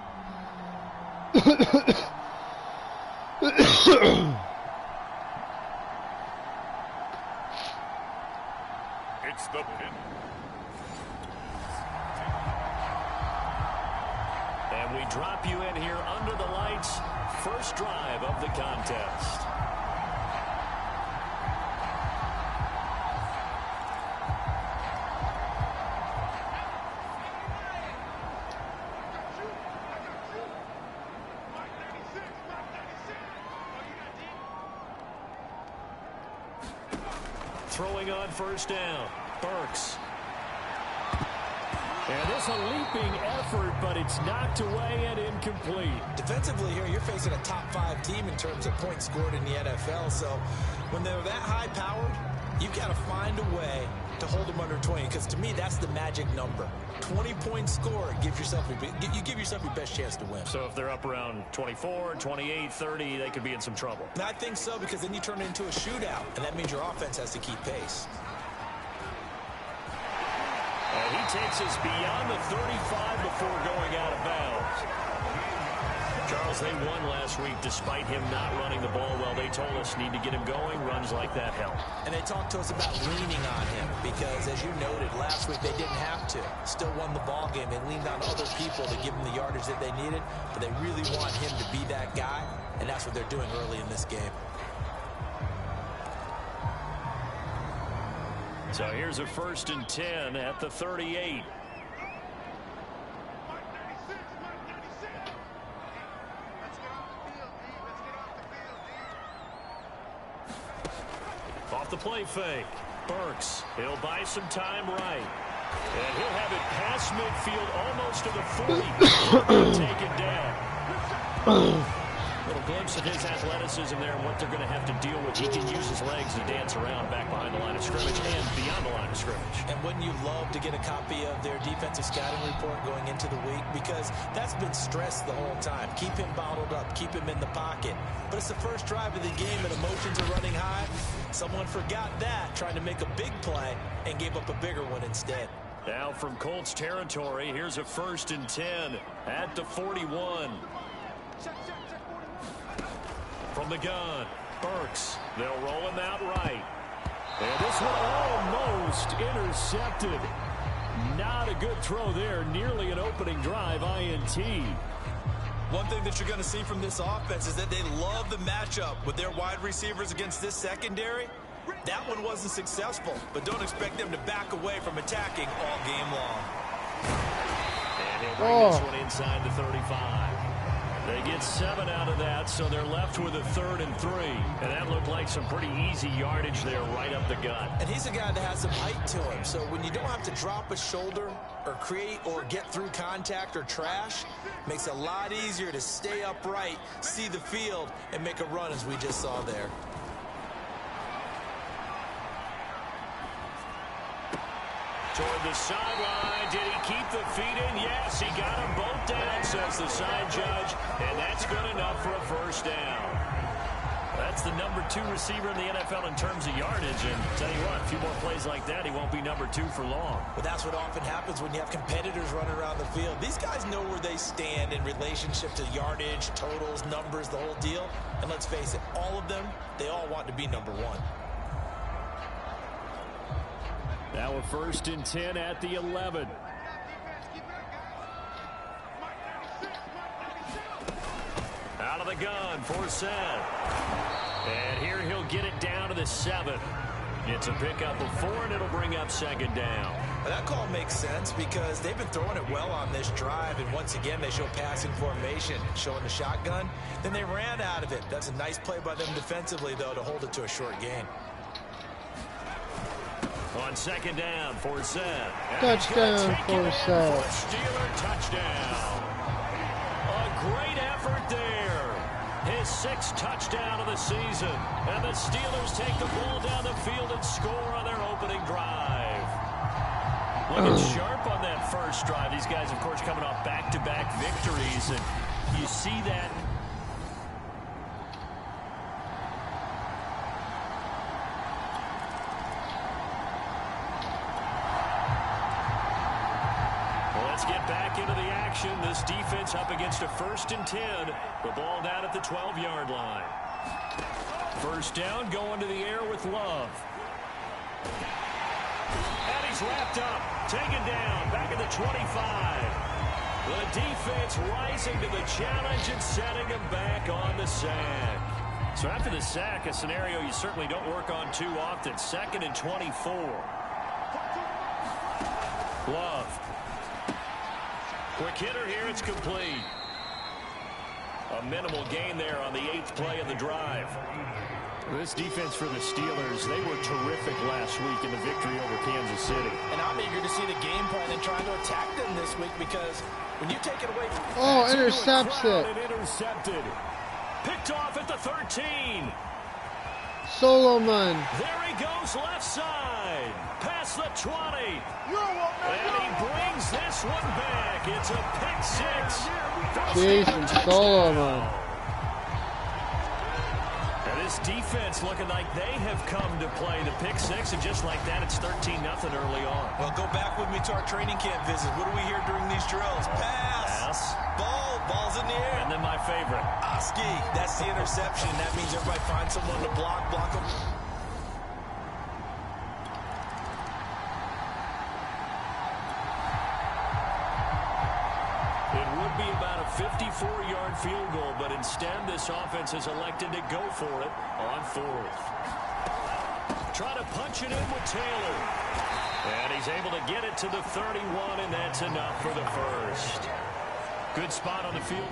It's the pin. And we drop you in here under the lights. First drive of the contest. Throwing on first down, Burks. And this a leaping effort, but it's knocked away and incomplete. Defensively here, you're facing a top 5 team in terms of points scored in the NFL. So when they're that high powered, you've got to find a way to hold them under 20. Because to me, that's the magic number. 20 points scored, you give yourself your best chance to win. So if they're up around 24, 28, 30, they could be in some trouble. And I think so, because then you turn it into a shootout, and that means your offense has to keep pace. And he takes us beyond the 35 before going out of bounds. Charles, they won last week despite him not running the ball well. They told us need to get him going. Runs like that help. And they talked to us about leaning on him because, as you noted, last week they didn't have to. Still won the ball game. They leaned on other people to give them the yardage that they needed, but they really want him to be that guy, and that's what they're doing early in this game. So here's a 1st and 10 at the 38. Off the play fake. Burks. He'll buy some time right. And he'll have it past midfield almost to the 40. Taken down. Little glimpse of his athleticism there and what they're going to have to deal with. He can use his legs to dance around back behind the line of scrimmage and beyond the line of scrimmage. And wouldn't you love to get a copy of their defensive scouting report going into the week? Because that's been stressed the whole time. Keep him bottled up. Keep him in the pocket. But it's the first drive of the game and emotions are running high. Someone forgot that, trying to make a big play and gave up a bigger one instead. Now from Colts territory, here's a 1st and 10 at the 41. From the gun, Burks. They'll roll him out right. And this one almost intercepted. Not a good throw there. Nearly an opening drive, INT. One thing that you're going to see from this offense is that they love the matchup with their wide receivers against this secondary. That one wasn't successful, but don't expect them to back away from attacking all game long. And he'll bring this one inside the 35. They get 7 out of that, so they're left with a 3rd and 3. And that looked like some pretty easy yardage there right up the gut. And he's a guy that has some height to him, so when you don't have to drop a shoulder or create or get through contact or trash, makes it a lot easier to stay upright, see the field, and make a run as we just saw there. Toward the sideline, did he keep the feet in? Yes, he got them both down, says the side judge, and that's good enough for a 1st down. That's the number 2 receiver in the NFL in terms of yardage, and tell you what, a few more plays like that, he won't be number 2 for long. Well, that's what often happens when you have competitors running around the field. These guys know where they stand in relationship to yardage, totals, numbers, the whole deal. And let's face it, all of them, they all want to be number 1. Now a 1st and 10 at the 11. Out of the gun for Seth. And here he'll get it down to the 7. It's a pickup of 4, and it'll bring up 2nd down. Well, that call makes sense because they've been throwing it well on this drive, and once again they show passing formation, showing the shotgun. Then they ran out of it. That's a nice play by them defensively, though, to hold it to a short gain. On 2nd down for Seth. Touchdown for Seth. Steeler touchdown. A great effort there. His 6th touchdown of the season. And the Steelers take the ball down the field and score on their opening drive. Looking sharp on that first drive. These guys, of course, coming off back-to-back victories. And you see that. Let's get back into the action. This defense up against a 1st and 10. The ball down at the 12-yard line. 1st down, going to the air with Love. And he's wrapped up, taken down, back at the 25. The defense rising to the challenge and setting him back on the sack. So after the sack, a scenario you certainly don't work on too often. 2nd and 24. Love. Quick hitter here, it's complete. A minimal gain there on the 8th play of the drive. This defense for the Steelers, they were terrific last week in the victory over Kansas City. And I'm eager to see the game plan and trying to attack them this week because when you take it away from intercepts it. Intercepted. Picked off at the 13. Solomon. There he goes left side. Past the 20. And he brings this one back. It's a pick 6. Jason Solomon. And this defense looking like they have come to play the pick 6. And just like that, it's 13-0 early on. Well, go back with me to our training camp visit. What do we hear during these drills? Pass. Ball. Ball's in the air. And then my favorite. Oski. That's the interception. That means everybody finds someone to block them. It would be about a 54-yard field goal, but instead this offense has elected to go for it on 4th. Try to punch it in with Taylor. And he's able to get it to the 31, and that's enough for the 1st. Good spot on the field.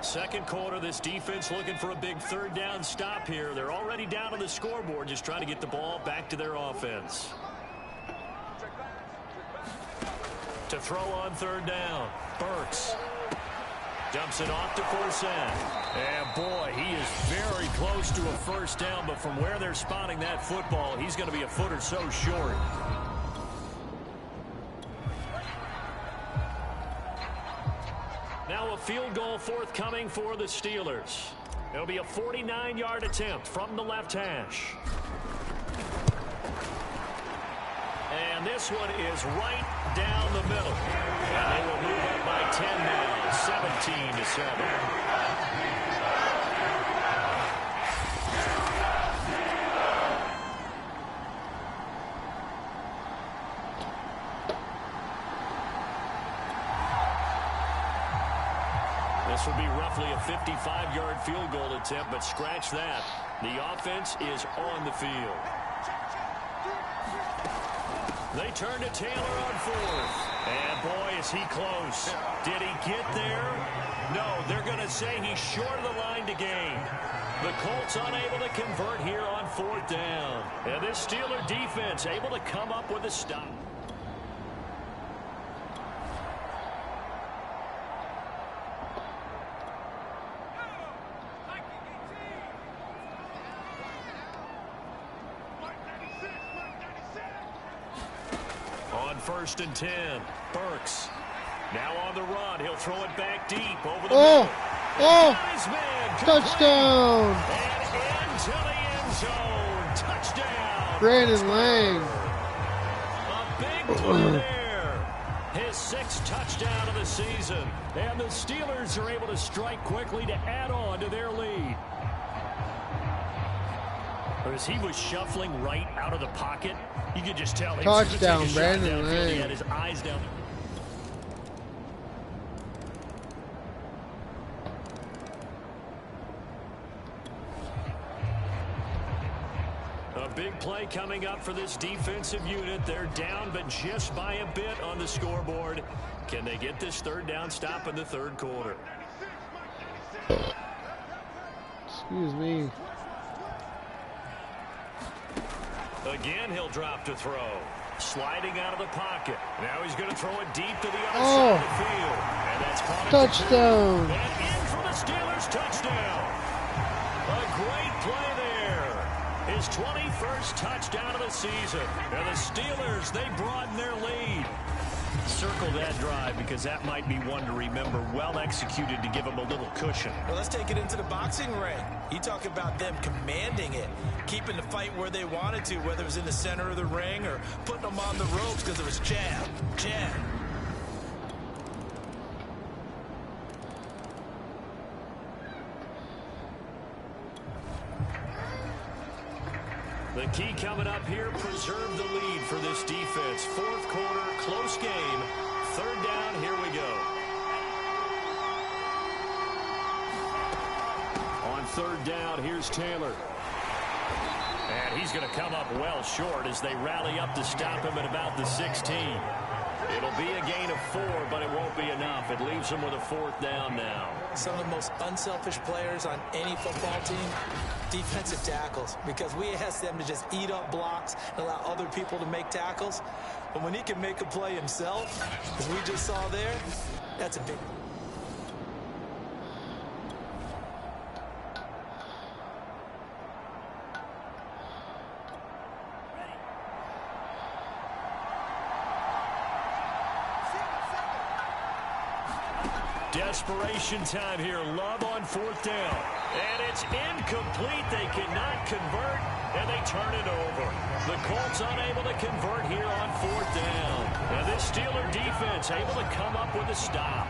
Second quarter, this defense looking for a big third down stop here. They're already down on the scoreboard, just trying to get the ball back to their offense. To throw on third down, Burks dumps it off to Forsett. And boy, he is very close to a first down, but from where they're spotting that football, he's going to be a foot or so short. Now a field goal forthcoming for the Steelers. It'll be a 49-yard attempt from the left hash. And this one is right down the middle. And they will move up by 10 now, 17-7. This will be roughly a 55-yard field goal attempt, but scratch that. The offense is on the field. They turn to Taylor on fourth. And boy, is he close. Did he get there? No, they're going to say he's short of the line to gain. The Colts unable to convert here on fourth down. And this Steeler defense able to come up with a stop. First and 10. Burks. Now on the run. He'll throw it back deep over the middle. Touchdown! And into the end zone. Touchdown. Brandon Lang. A big play there. His sixth touchdown of the season. And the Steelers are able to strike quickly to add on to their lead. As he was shuffling right out of the pocket, you could just tell he was going to take a shot Brandon downfield. Lang. He had his eyes down. A big play coming up for this defensive unit. They're down, but just by a bit on the scoreboard. Can they get this third down stop in the third quarter? Excuse me. Again, he'll drop to throw. Sliding out of the pocket. Now he's going to throw it deep to the other side of the field. And that's caught. Touchdown. And in for the Steelers touchdown. A great play there. His 21st touchdown of the season. And the Steelers, they broaden their lead. Circle that drive because that might be one to remember. Well executed to give them a little cushion. Well, let's take it into the boxing ring. You talk about them commanding it, keeping the fight where they wanted to, whether it was in the center of the ring or putting them on the ropes because it was jab, jab. The key coming up here, preserve the lead for this defense. Fourth quarter, close game. Third down, here we go. On third down, here's Taylor. And he's going to come up well short as they rally up to stop him at about the 16. It'll be a gain of 4, but it won't be enough. It leaves them with a fourth down now. Some of the most unselfish players on any football team, defensive tackles, because we ask them to just eat up blocks and allow other people to make tackles. But when he can make a play himself, as we just saw there, that's a big. Desperation time here. Love on fourth down. And it's incomplete. They cannot convert, and they turn it over. The Colts unable to convert here on fourth down. And this Steeler defense able to come up with a stop.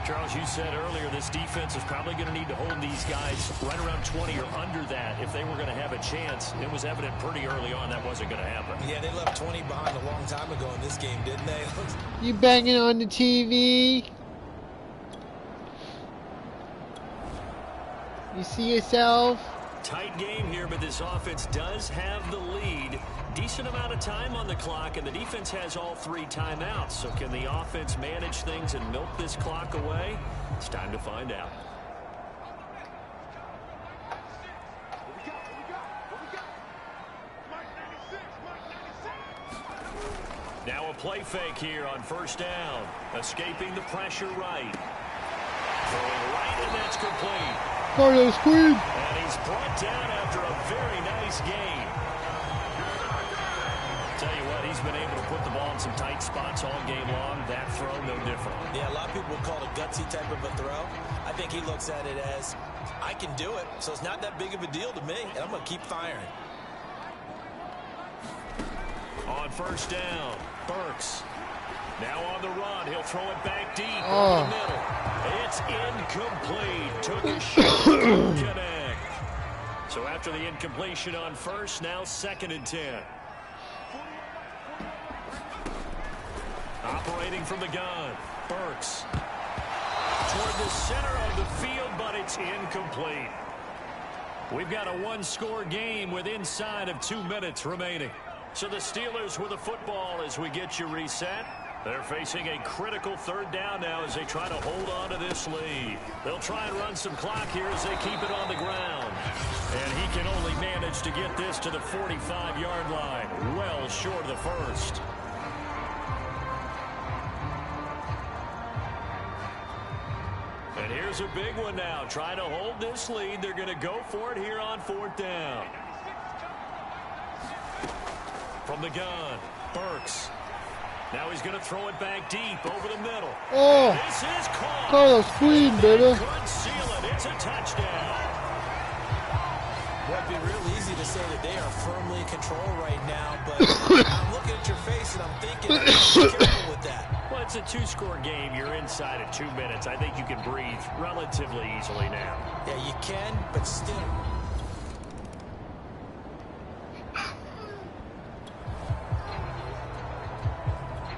Charles, you said earlier this defense is probably going to need to hold these guys right around 20 or under that if they were going to have a chance. It was evident pretty early on that wasn't going to happen. Yeah, they left 20 behind a long time ago in this game, didn't they? You banging on the TV? You see yourself? Tight game here, but this offense does have the lead. Decent amount of time on the clock, and the defense has all 3 timeouts. So can the offense manage things and milk this clock away? It's time to find out. Now a play fake here on first down. Escaping the pressure right. Throwing right, and that's complete. Carlos Queen. And he's brought down after a very nice game. Tell you what, he's been able to put the ball in some tight spots all game long. That throw, no different. Yeah, a lot of people would call it a gutsy type of a throw. I think he looks at it as, I can do it, so it's not that big of a deal to me, and I'm going to keep firing. On first down, Burks. Now on the run, he'll throw it back deep over the middle. It's incomplete. Took a shot, didn't connect. So after the incompletion on first, now 2nd and 10. Operating from the gun, Burks. Toward the center of the field, but it's incomplete. We've got a one-score game with inside of 2 minutes remaining. So the Steelers with the football as we get you reset. They're facing a critical 3rd down now as they try to hold on to this lead. They'll try and run some clock here as they keep it on the ground. And he can only manage to get this to the 45-yard line, well short of the first. And here's a big one now. Trying to hold this lead. They're going to go for it here on 4th down. From the gun, Burks. Now he's going to throw it back deep over the middle. Oh, this is caught. Carlos Queen, baby. Could seal it. It's a touchdown. Well, it'd be real easy to say that they are firmly in control right now, but I'm looking at your face and I'm thinking, be careful with that. Well, it's a 2-score game. You're inside of 2 minutes. I think you can breathe relatively easily now. Yeah, you can, but still.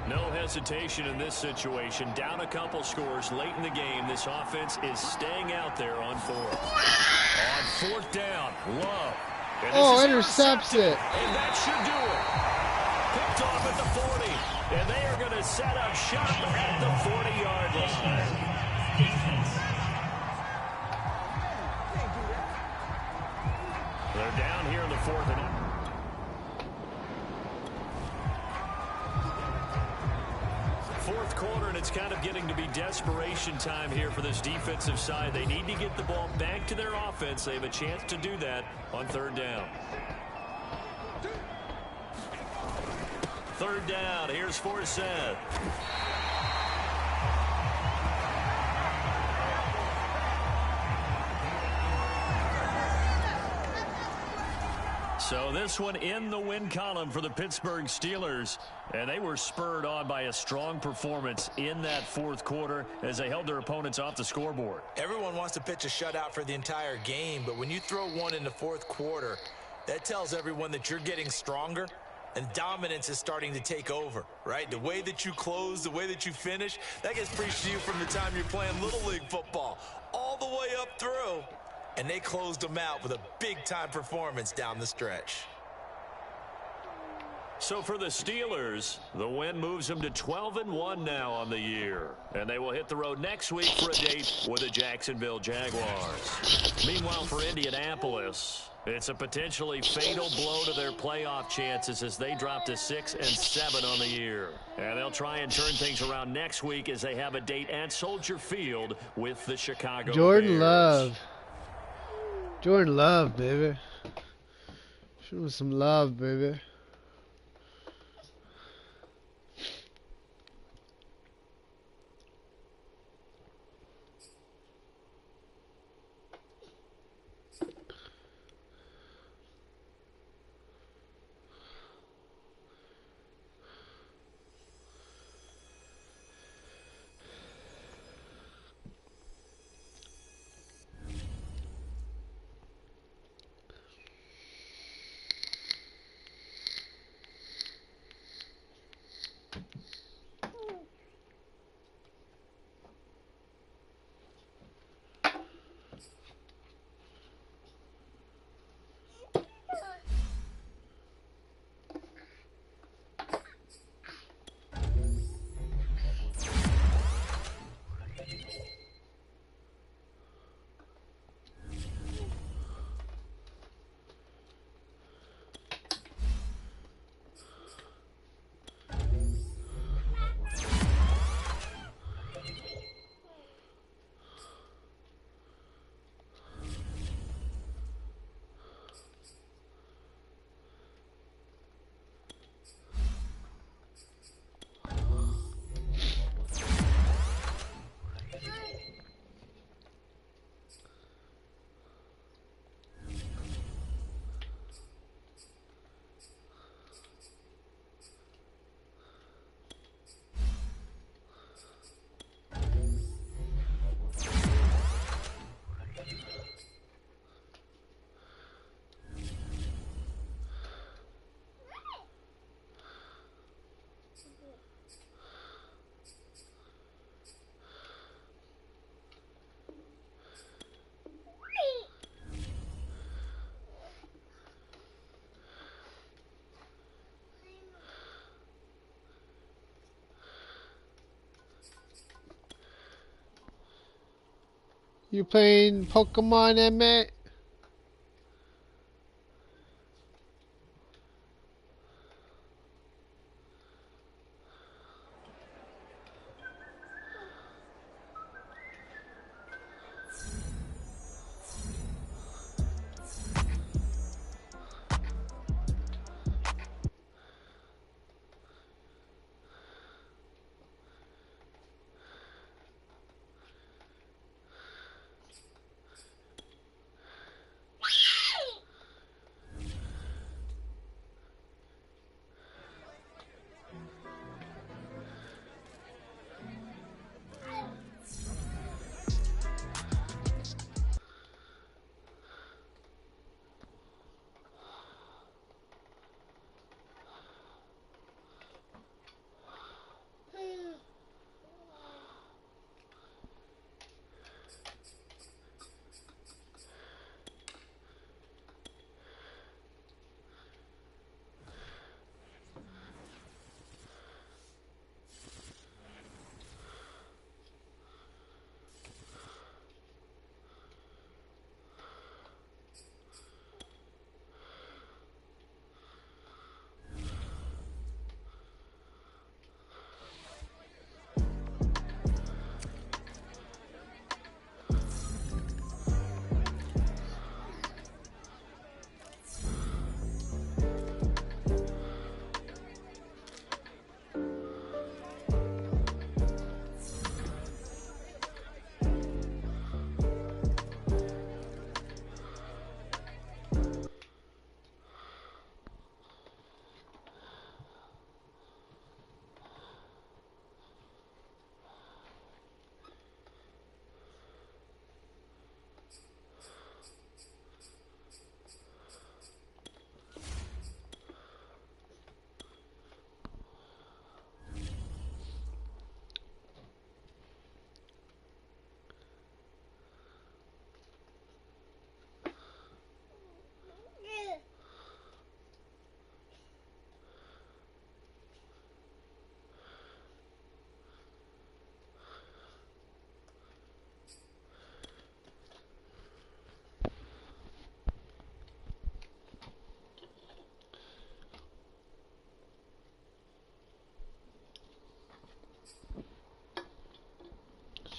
No hesitation in this situation. Down a couple scores late in the game. This offense is staying out there on 4th. On 4th down, Love. Intercepts it. And that should do it. Picked off at the 40. And they are going to set up shop at the 40-yard line. They're down here in the 4th and 4th quarter, and it's kind of getting to be desperation time here for this defensive side. They need to get the ball back to their offense. They have a chance to do that on 3rd down. 3rd down. Here's Forsett. So this one in the win column for the Pittsburgh Steelers. And they were spurred on by a strong performance in that 4th quarter as they held their opponents off the scoreboard. Everyone wants to pitch a shutout for the entire game, but when you throw one in the 4th quarter, that tells everyone that you're getting stronger and dominance is starting to take over, right? The way that you close, the way that you finish, that gets preached to you from the time you're playing Little League football all the way up through. And they closed them out with a big-time performance down the stretch. So for the Steelers, the win moves them to 12-1 now on the year. And they will hit the road next week for a date with the Jacksonville Jaguars. Meanwhile, for Indianapolis, it's a potentially fatal blow to their playoff chances as they drop to 6-7 on the year. And they'll try and turn things around next week as they have a date at Soldier Field with the Chicago Bears. Jordan Love, baby. Show him some love, baby. You playing Pokemon, Emmett?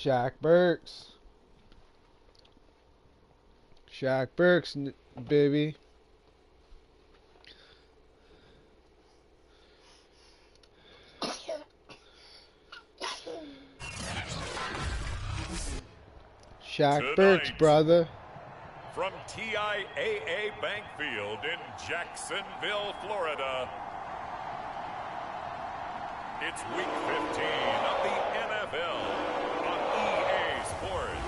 Shaq Burks. Shaq Burks, baby. Shaq Burks, brother. From TIAA Bank Field in Jacksonville, Florida, it's Week 15 of the NFL on EA Sports.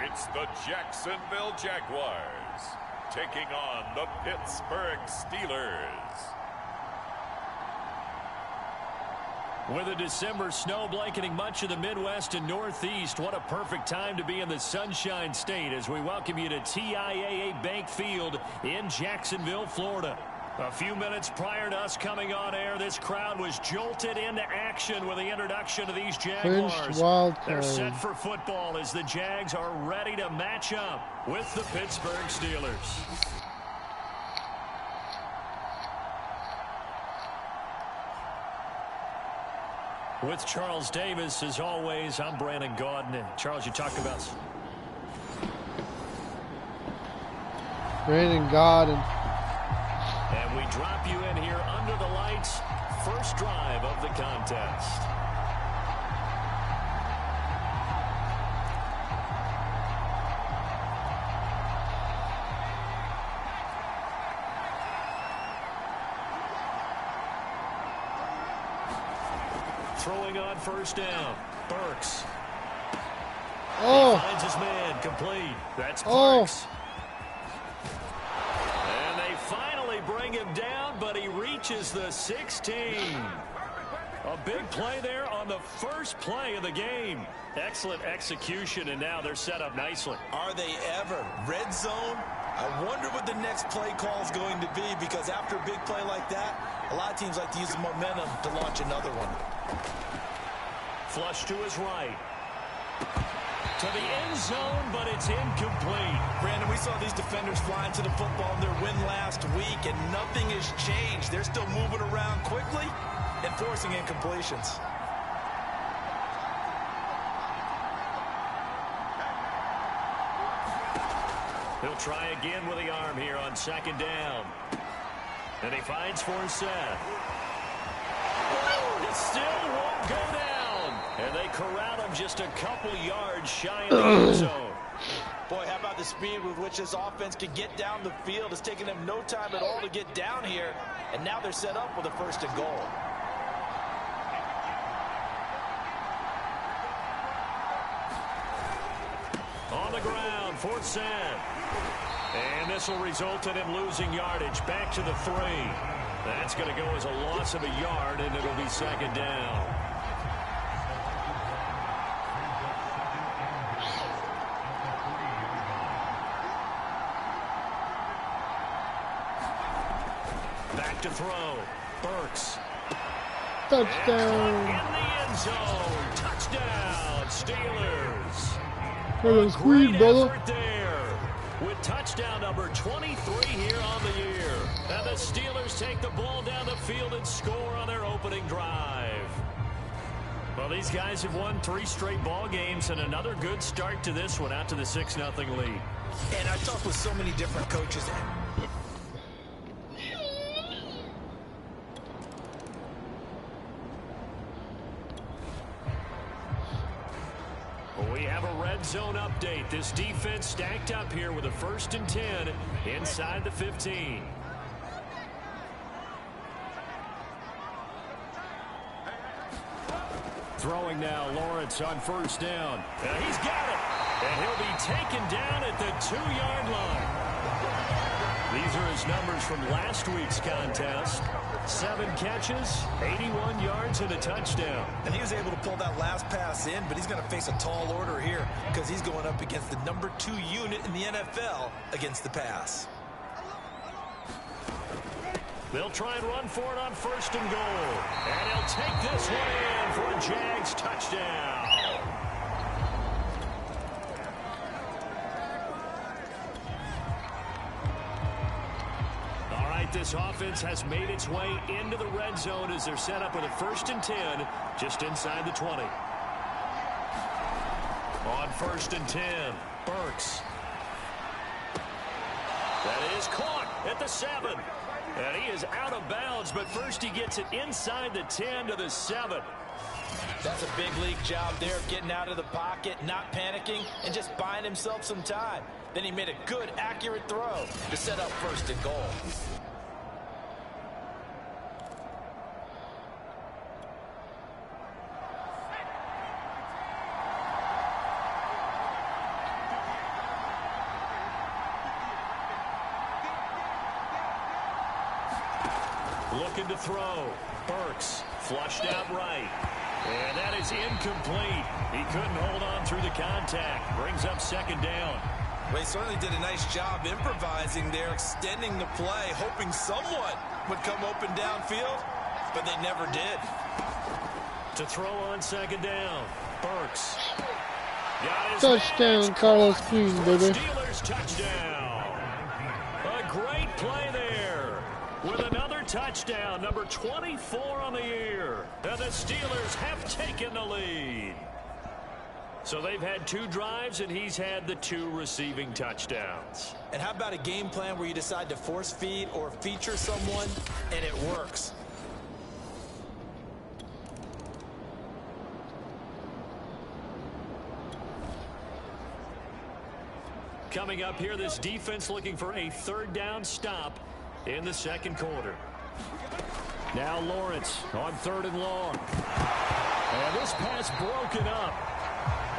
It's the Jacksonville Jaguars taking on the Pittsburgh Steelers. With a December snow blanketing much of the Midwest and Northeast, what a perfect time to be in the Sunshine State as we welcome you to TIAA Bank Field in Jacksonville, Florida. A few minutes prior to us coming on air, this crowd was jolted into action with the introduction of these Jaguars. They're set for football as the Jags are ready to match up with the Pittsburgh Steelers. With Charles Davis, as always, I'm Brandon Gaudin. Charles, you talked about Brandon Gaudin. And we drop you in here under the lights. First drive of the contest. Throwing on first down. Burks. Oh. He finds his man complete. That's Burks. And they finally bring him down, but he reaches the 16. A big play there on the first play of the game. Excellent execution, and now they're set up nicely. Are they ever? Red zone? I wonder what the next play call is going to be, because after a big play like that, a lot of teams like to use the momentum to launch another one. Flush to his right. To the end zone, but it's incomplete. Brandon, we saw these defenders flying to the football in their win last week, and nothing has changed. They're still moving around quickly and forcing incompletions. He'll try again with the arm here on second down. And he finds Forsett. It still won't go down. And they corral him just a couple yards shy of the end zone. Boy, how about the speed with which this offense can get down the field? It's taken them no time at all to get down here. And now they're set up with a 1st and goal. On the ground, Forsett. And this will result in him losing yardage back to the 3. That's going to go as a loss of a yard, and it'll be second down. Back to throw. Burks. Touchdown. In the end zone. Touchdown, Steelers. Hello, squeeze, brother. There with touchdown number 23 here on the year. And the Steelers take the ball down the field and score on their opening drive. Well, these guys have won 3 straight ball games, and another good start to this one out to the 6-0 lead. And I talked with so many different coaches. We have a red zone update. This defense stacked up here with a 1st and 10 inside the 15. Throwing now, Lawrence on 1st down. And he's got it. And he'll be taken down at the 2-yard line. These are his numbers from last week's contest. 7 catches, 81 yards, and a touchdown. And he was able to pull that last pass in, but he's going to face a tall order here because he's going up against the number 2 unit in the NFL against the pass. They'll try and run for it on 1st and goal. And he'll take this one in for a Jags touchdown. This offense has made its way into the red zone as they're set up with a 1st and 10 just inside the 20. On 1st and 10, Burks. That is caught at the 7. And he is out of bounds, but first he gets it inside the 10 to the 7. That's a big league job there of getting out of the pocket, not panicking, and just buying himself some time. Then he made a good, accurate throw to set up 1st and goal. Looking to throw. Burks flushed out right. And that is incomplete. He couldn't hold on through the contact. Brings up 2nd down. Well, he certainly did a nice job improvising there, extending the play, hoping someone would come open downfield, but they never did. To throw on 2nd down. Burks. Got his Touchdown, Carlos Queen, baby. Steelers touchdown. A great play there. With another touchdown, number 24 on the year. And the Steelers have taken the lead. So they've had 2 drives, and he's had the 2 receiving touchdowns. And how about a game plan where you decide to force feed or feature someone, and it works? Coming up here, this defense looking for a 3rd down stop in the 2nd quarter. Now Lawrence on 3rd and long. And this pass broken up.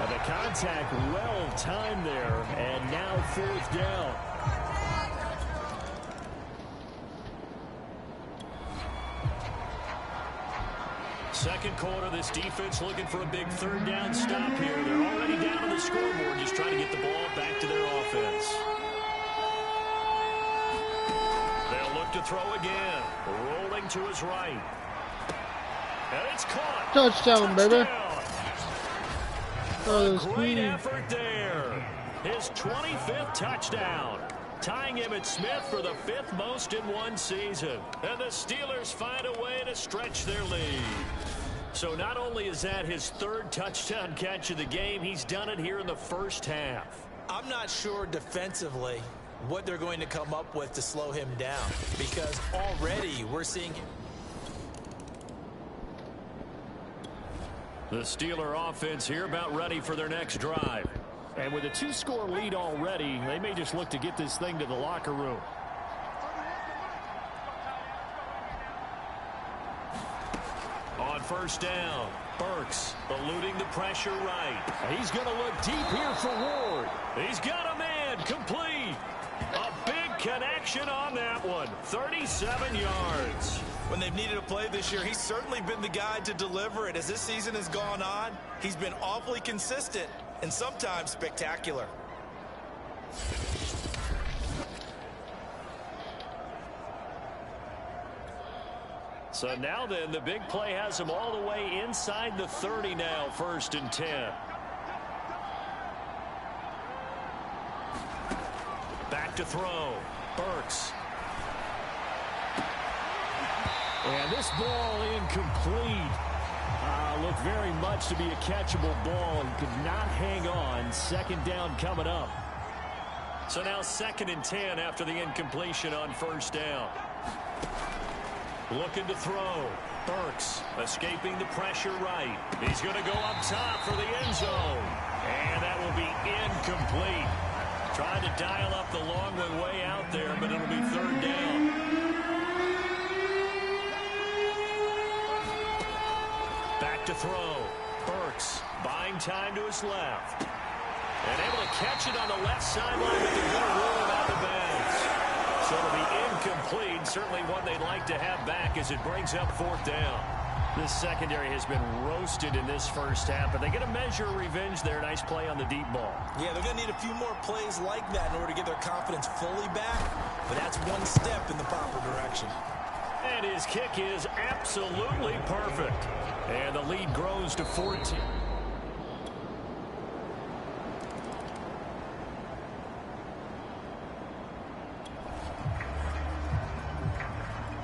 And the contact well timed there. And now 4th down. this defense looking for a big third down stop here. They're already down on the scoreboard, just trying to get the ball back to their offense. They'll look to throw again. Rolling to his right. And it's caught. Touchdown, baby. Oh, a great effort there. His 25th touchdown. Tying Emmitt Smith for the 5th most in one season. And the Steelers find a way to stretch their lead. So not only is that his 3rd touchdown catch of the game, he's done it here in the first half. I'm not sure defensively what they're going to come up with to slow him down, because already we're seeing him. The Steeler offense here about ready for their next drive. And with a 2-score lead already, they may just look to get this thing to the locker room. On first down, Burks eluding the pressure right. He's going to look deep here for Ward. He's got a man complete. A big connection on that one. 37 yards. When they've needed a play this year, he's certainly been the guy to deliver it. As this season has gone on, he's been awfully consistent and sometimes spectacular. So now then, the big play has him all the way inside the 30 now, 1st and 10. Back to throw. Burks. And this ball incomplete. Looked very much to be a catchable ball and could not hang on. 2nd down coming up. So now 2nd and 10 after the incompletion on 1st down. Looking to throw. Burks escaping the pressure right. He's going to go up top for the end zone. And that will be incomplete. Trying to dial up the long one way out there, but it'll be 3rd down. Back to throw. Burks buying time to his left. And able to catch it on the left sideline, but they're going to rule him out of bounds. So it'll be incomplete. Certainly one they'd like to have back as it brings up 4th down. This secondary has been roasted in this first half, but they get a measure of revenge there. Nice play on the deep ball. Yeah, they're going to need a few more plays like that in order to get their confidence fully back. But that's one step in the proper direction. And his kick is absolutely perfect. And the lead grows to 14.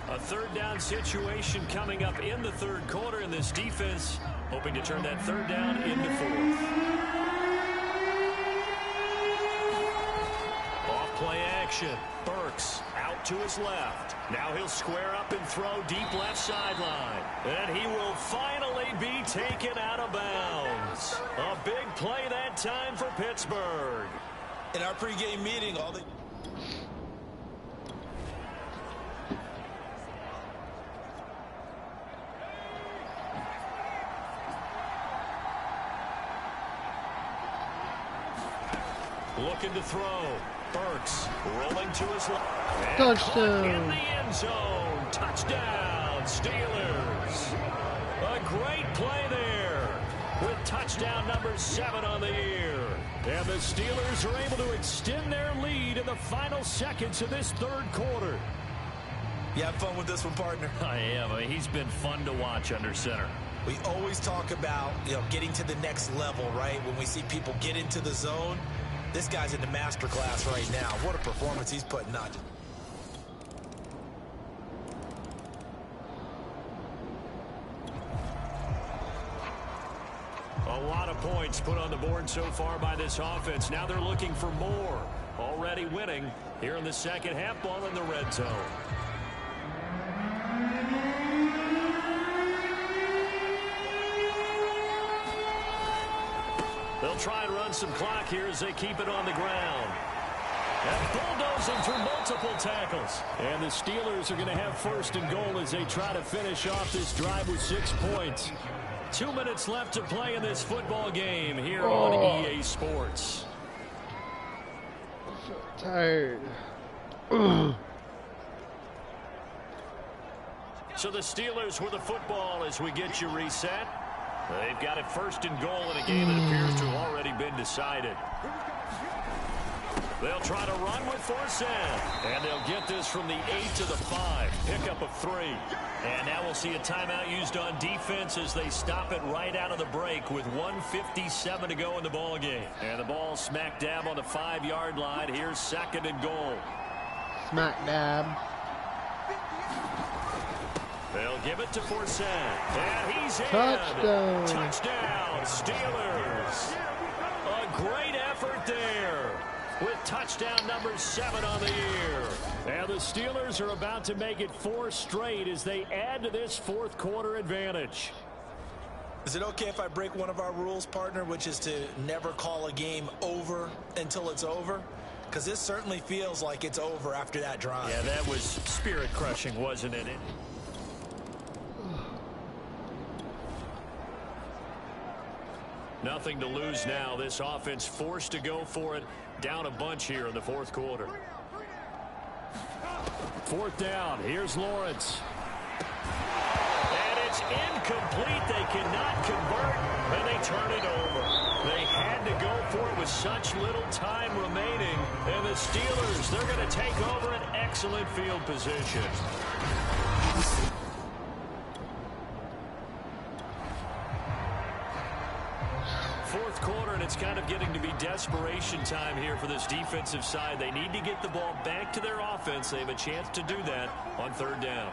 A 3rd down situation coming up in the 3rd quarter, and this defense hoping to turn that 3rd down into 4th. Off play action. Burks out to his left. Now he'll square up and throw deep left sideline. And he will finally be taken out of bounds. A big play that time for Pittsburgh. In our pregame meeting, all the... Looking to throw. Burks rolling to his left. Touchdown. In the end zone. Touchdown, Steelers. A great play there with touchdown number 7 on the year. And the Steelers are able to extend their lead in the final seconds of this 3rd quarter. You have fun with this one, partner? I am. He's been fun to watch under center. We always talk about, getting to the next level, right? When we see people get into the zone, this guy's in the master class right now. What a performance he's putting on. A lot of points put on the board so far by this offense. Now they're looking for more. Already winning here in the 2nd half, ball in the red zone. They'll try and run some clock here as they keep it on the ground. And bulldozing through multiple tackles. And the Steelers are going to have 1st and goal as they try to finish off this drive with 6 points. 2 minutes left to play in this football game here on EA Sports. I'm so tired. So the Steelers with the football as we get you reset. They've got it first and goal in a game that appears to have already been decided. They'll try to run with Forsyth. And they'll get this from the 8 to the 5. Pickup of 3. And now we'll see a timeout used on defense as they stop it right out of the break with 1:57 to go in the ball game. And the ball smack dab on the 5-yard line. Here's second and goal. Smack dab. They'll give it to Forsyth. And he's in. Touchdown. Touchdown, Steelers. A great effort there with touchdown number 7 on the year. And the Steelers are about to make it 4 straight as they add to this fourth quarter advantage. Is it okay if I break one of our rules, partner, which is to never call a game over until it's over? Because this certainly feels like it's over after that drive. Yeah, that was spirit-crushing, wasn't it? Nothing to lose now. This offense forced to go for it. Down a bunch here in the fourth quarter. Fourth down. Here's Lawrence. And it's incomplete. They cannot convert, and they turn it over. They had to go for it with such little time remaining. And the Steelers, they're going to take over an excellent field position. Fourth quarter, and it's kind of getting to be desperation time here for this defensive side. They need to get the ball back to their offense. They have a chance to do that on third down.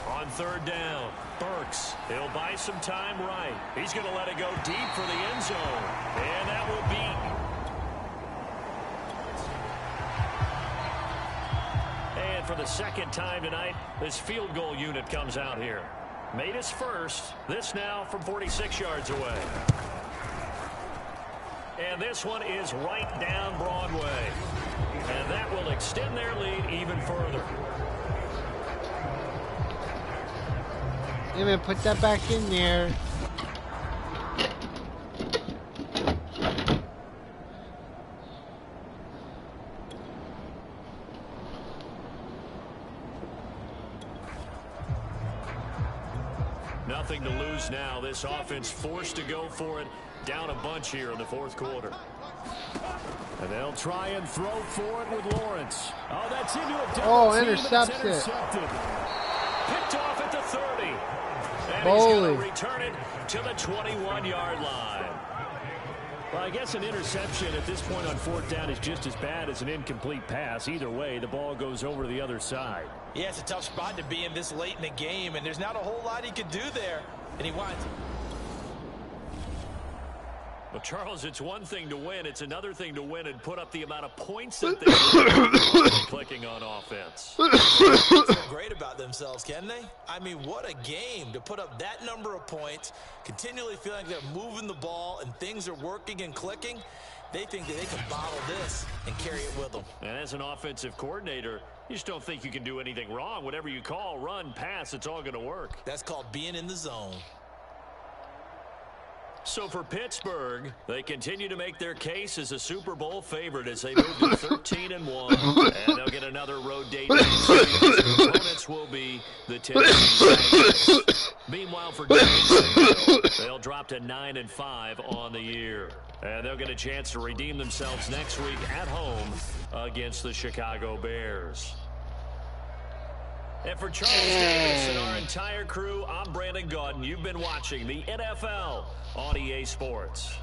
On third down, Burks. He'll buy some time right. He's going to let it go deep for the end zone. And that will be... And for the second time tonight, this field goal unit comes out here. Made his first. This now from 46 yards away. And this one is right down Broadway. And that will extend their lead even further. Emmett, put that back in there. Nothing to lose now. This offense forced to go for it. Down a bunch here in the fourth quarter. And they'll try and throw for it with Lawrence. Oh, that's into a double team, intercepts it. Intercepted. Picked off at the 30. And Bowley. he's going to return it to the 21-yard line. Well, I guess an interception at this point on fourth down is just as bad as an incomplete pass. Either way, the ball goes over to the other side. Yeah, it's a tough spot to be in this late in the game, and there's not a whole lot he could do there, and he winds it. Well, Charles, it's one thing to win. It's another thing to win and put up the amount of points that they're clicking on offense. They feel great about themselves, can they? I mean, what a game to put up that number of points, continually feeling like they're moving the ball and things are working and clicking. They think that they can bottle this and carry it with them. And as an offensive coordinator, you just don't think you can do anything wrong. Whatever you call, run, pass, it's all going to work. That's called being in the zone. So for Pittsburgh, they continue to make their case as a Super Bowl favorite as they move to 13-1. And they'll get another road date next week. Their opponents will be the Tennessee Titans. Meanwhile, for Jacksonville, they'll drop to 9-5 on the year. And they'll get a chance to redeem themselves next week at home against the Chicago Bears. And for Charles Davis and our entire crew, I'm Brandon Gaudin. You've been watching the NFL on EA Sports.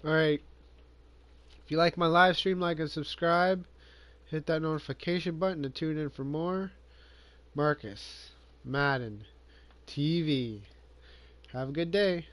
Alright. If you like my live stream, like and subscribe. Hit that notification button to tune in for more. Marcus, Madden TV. Have a good day.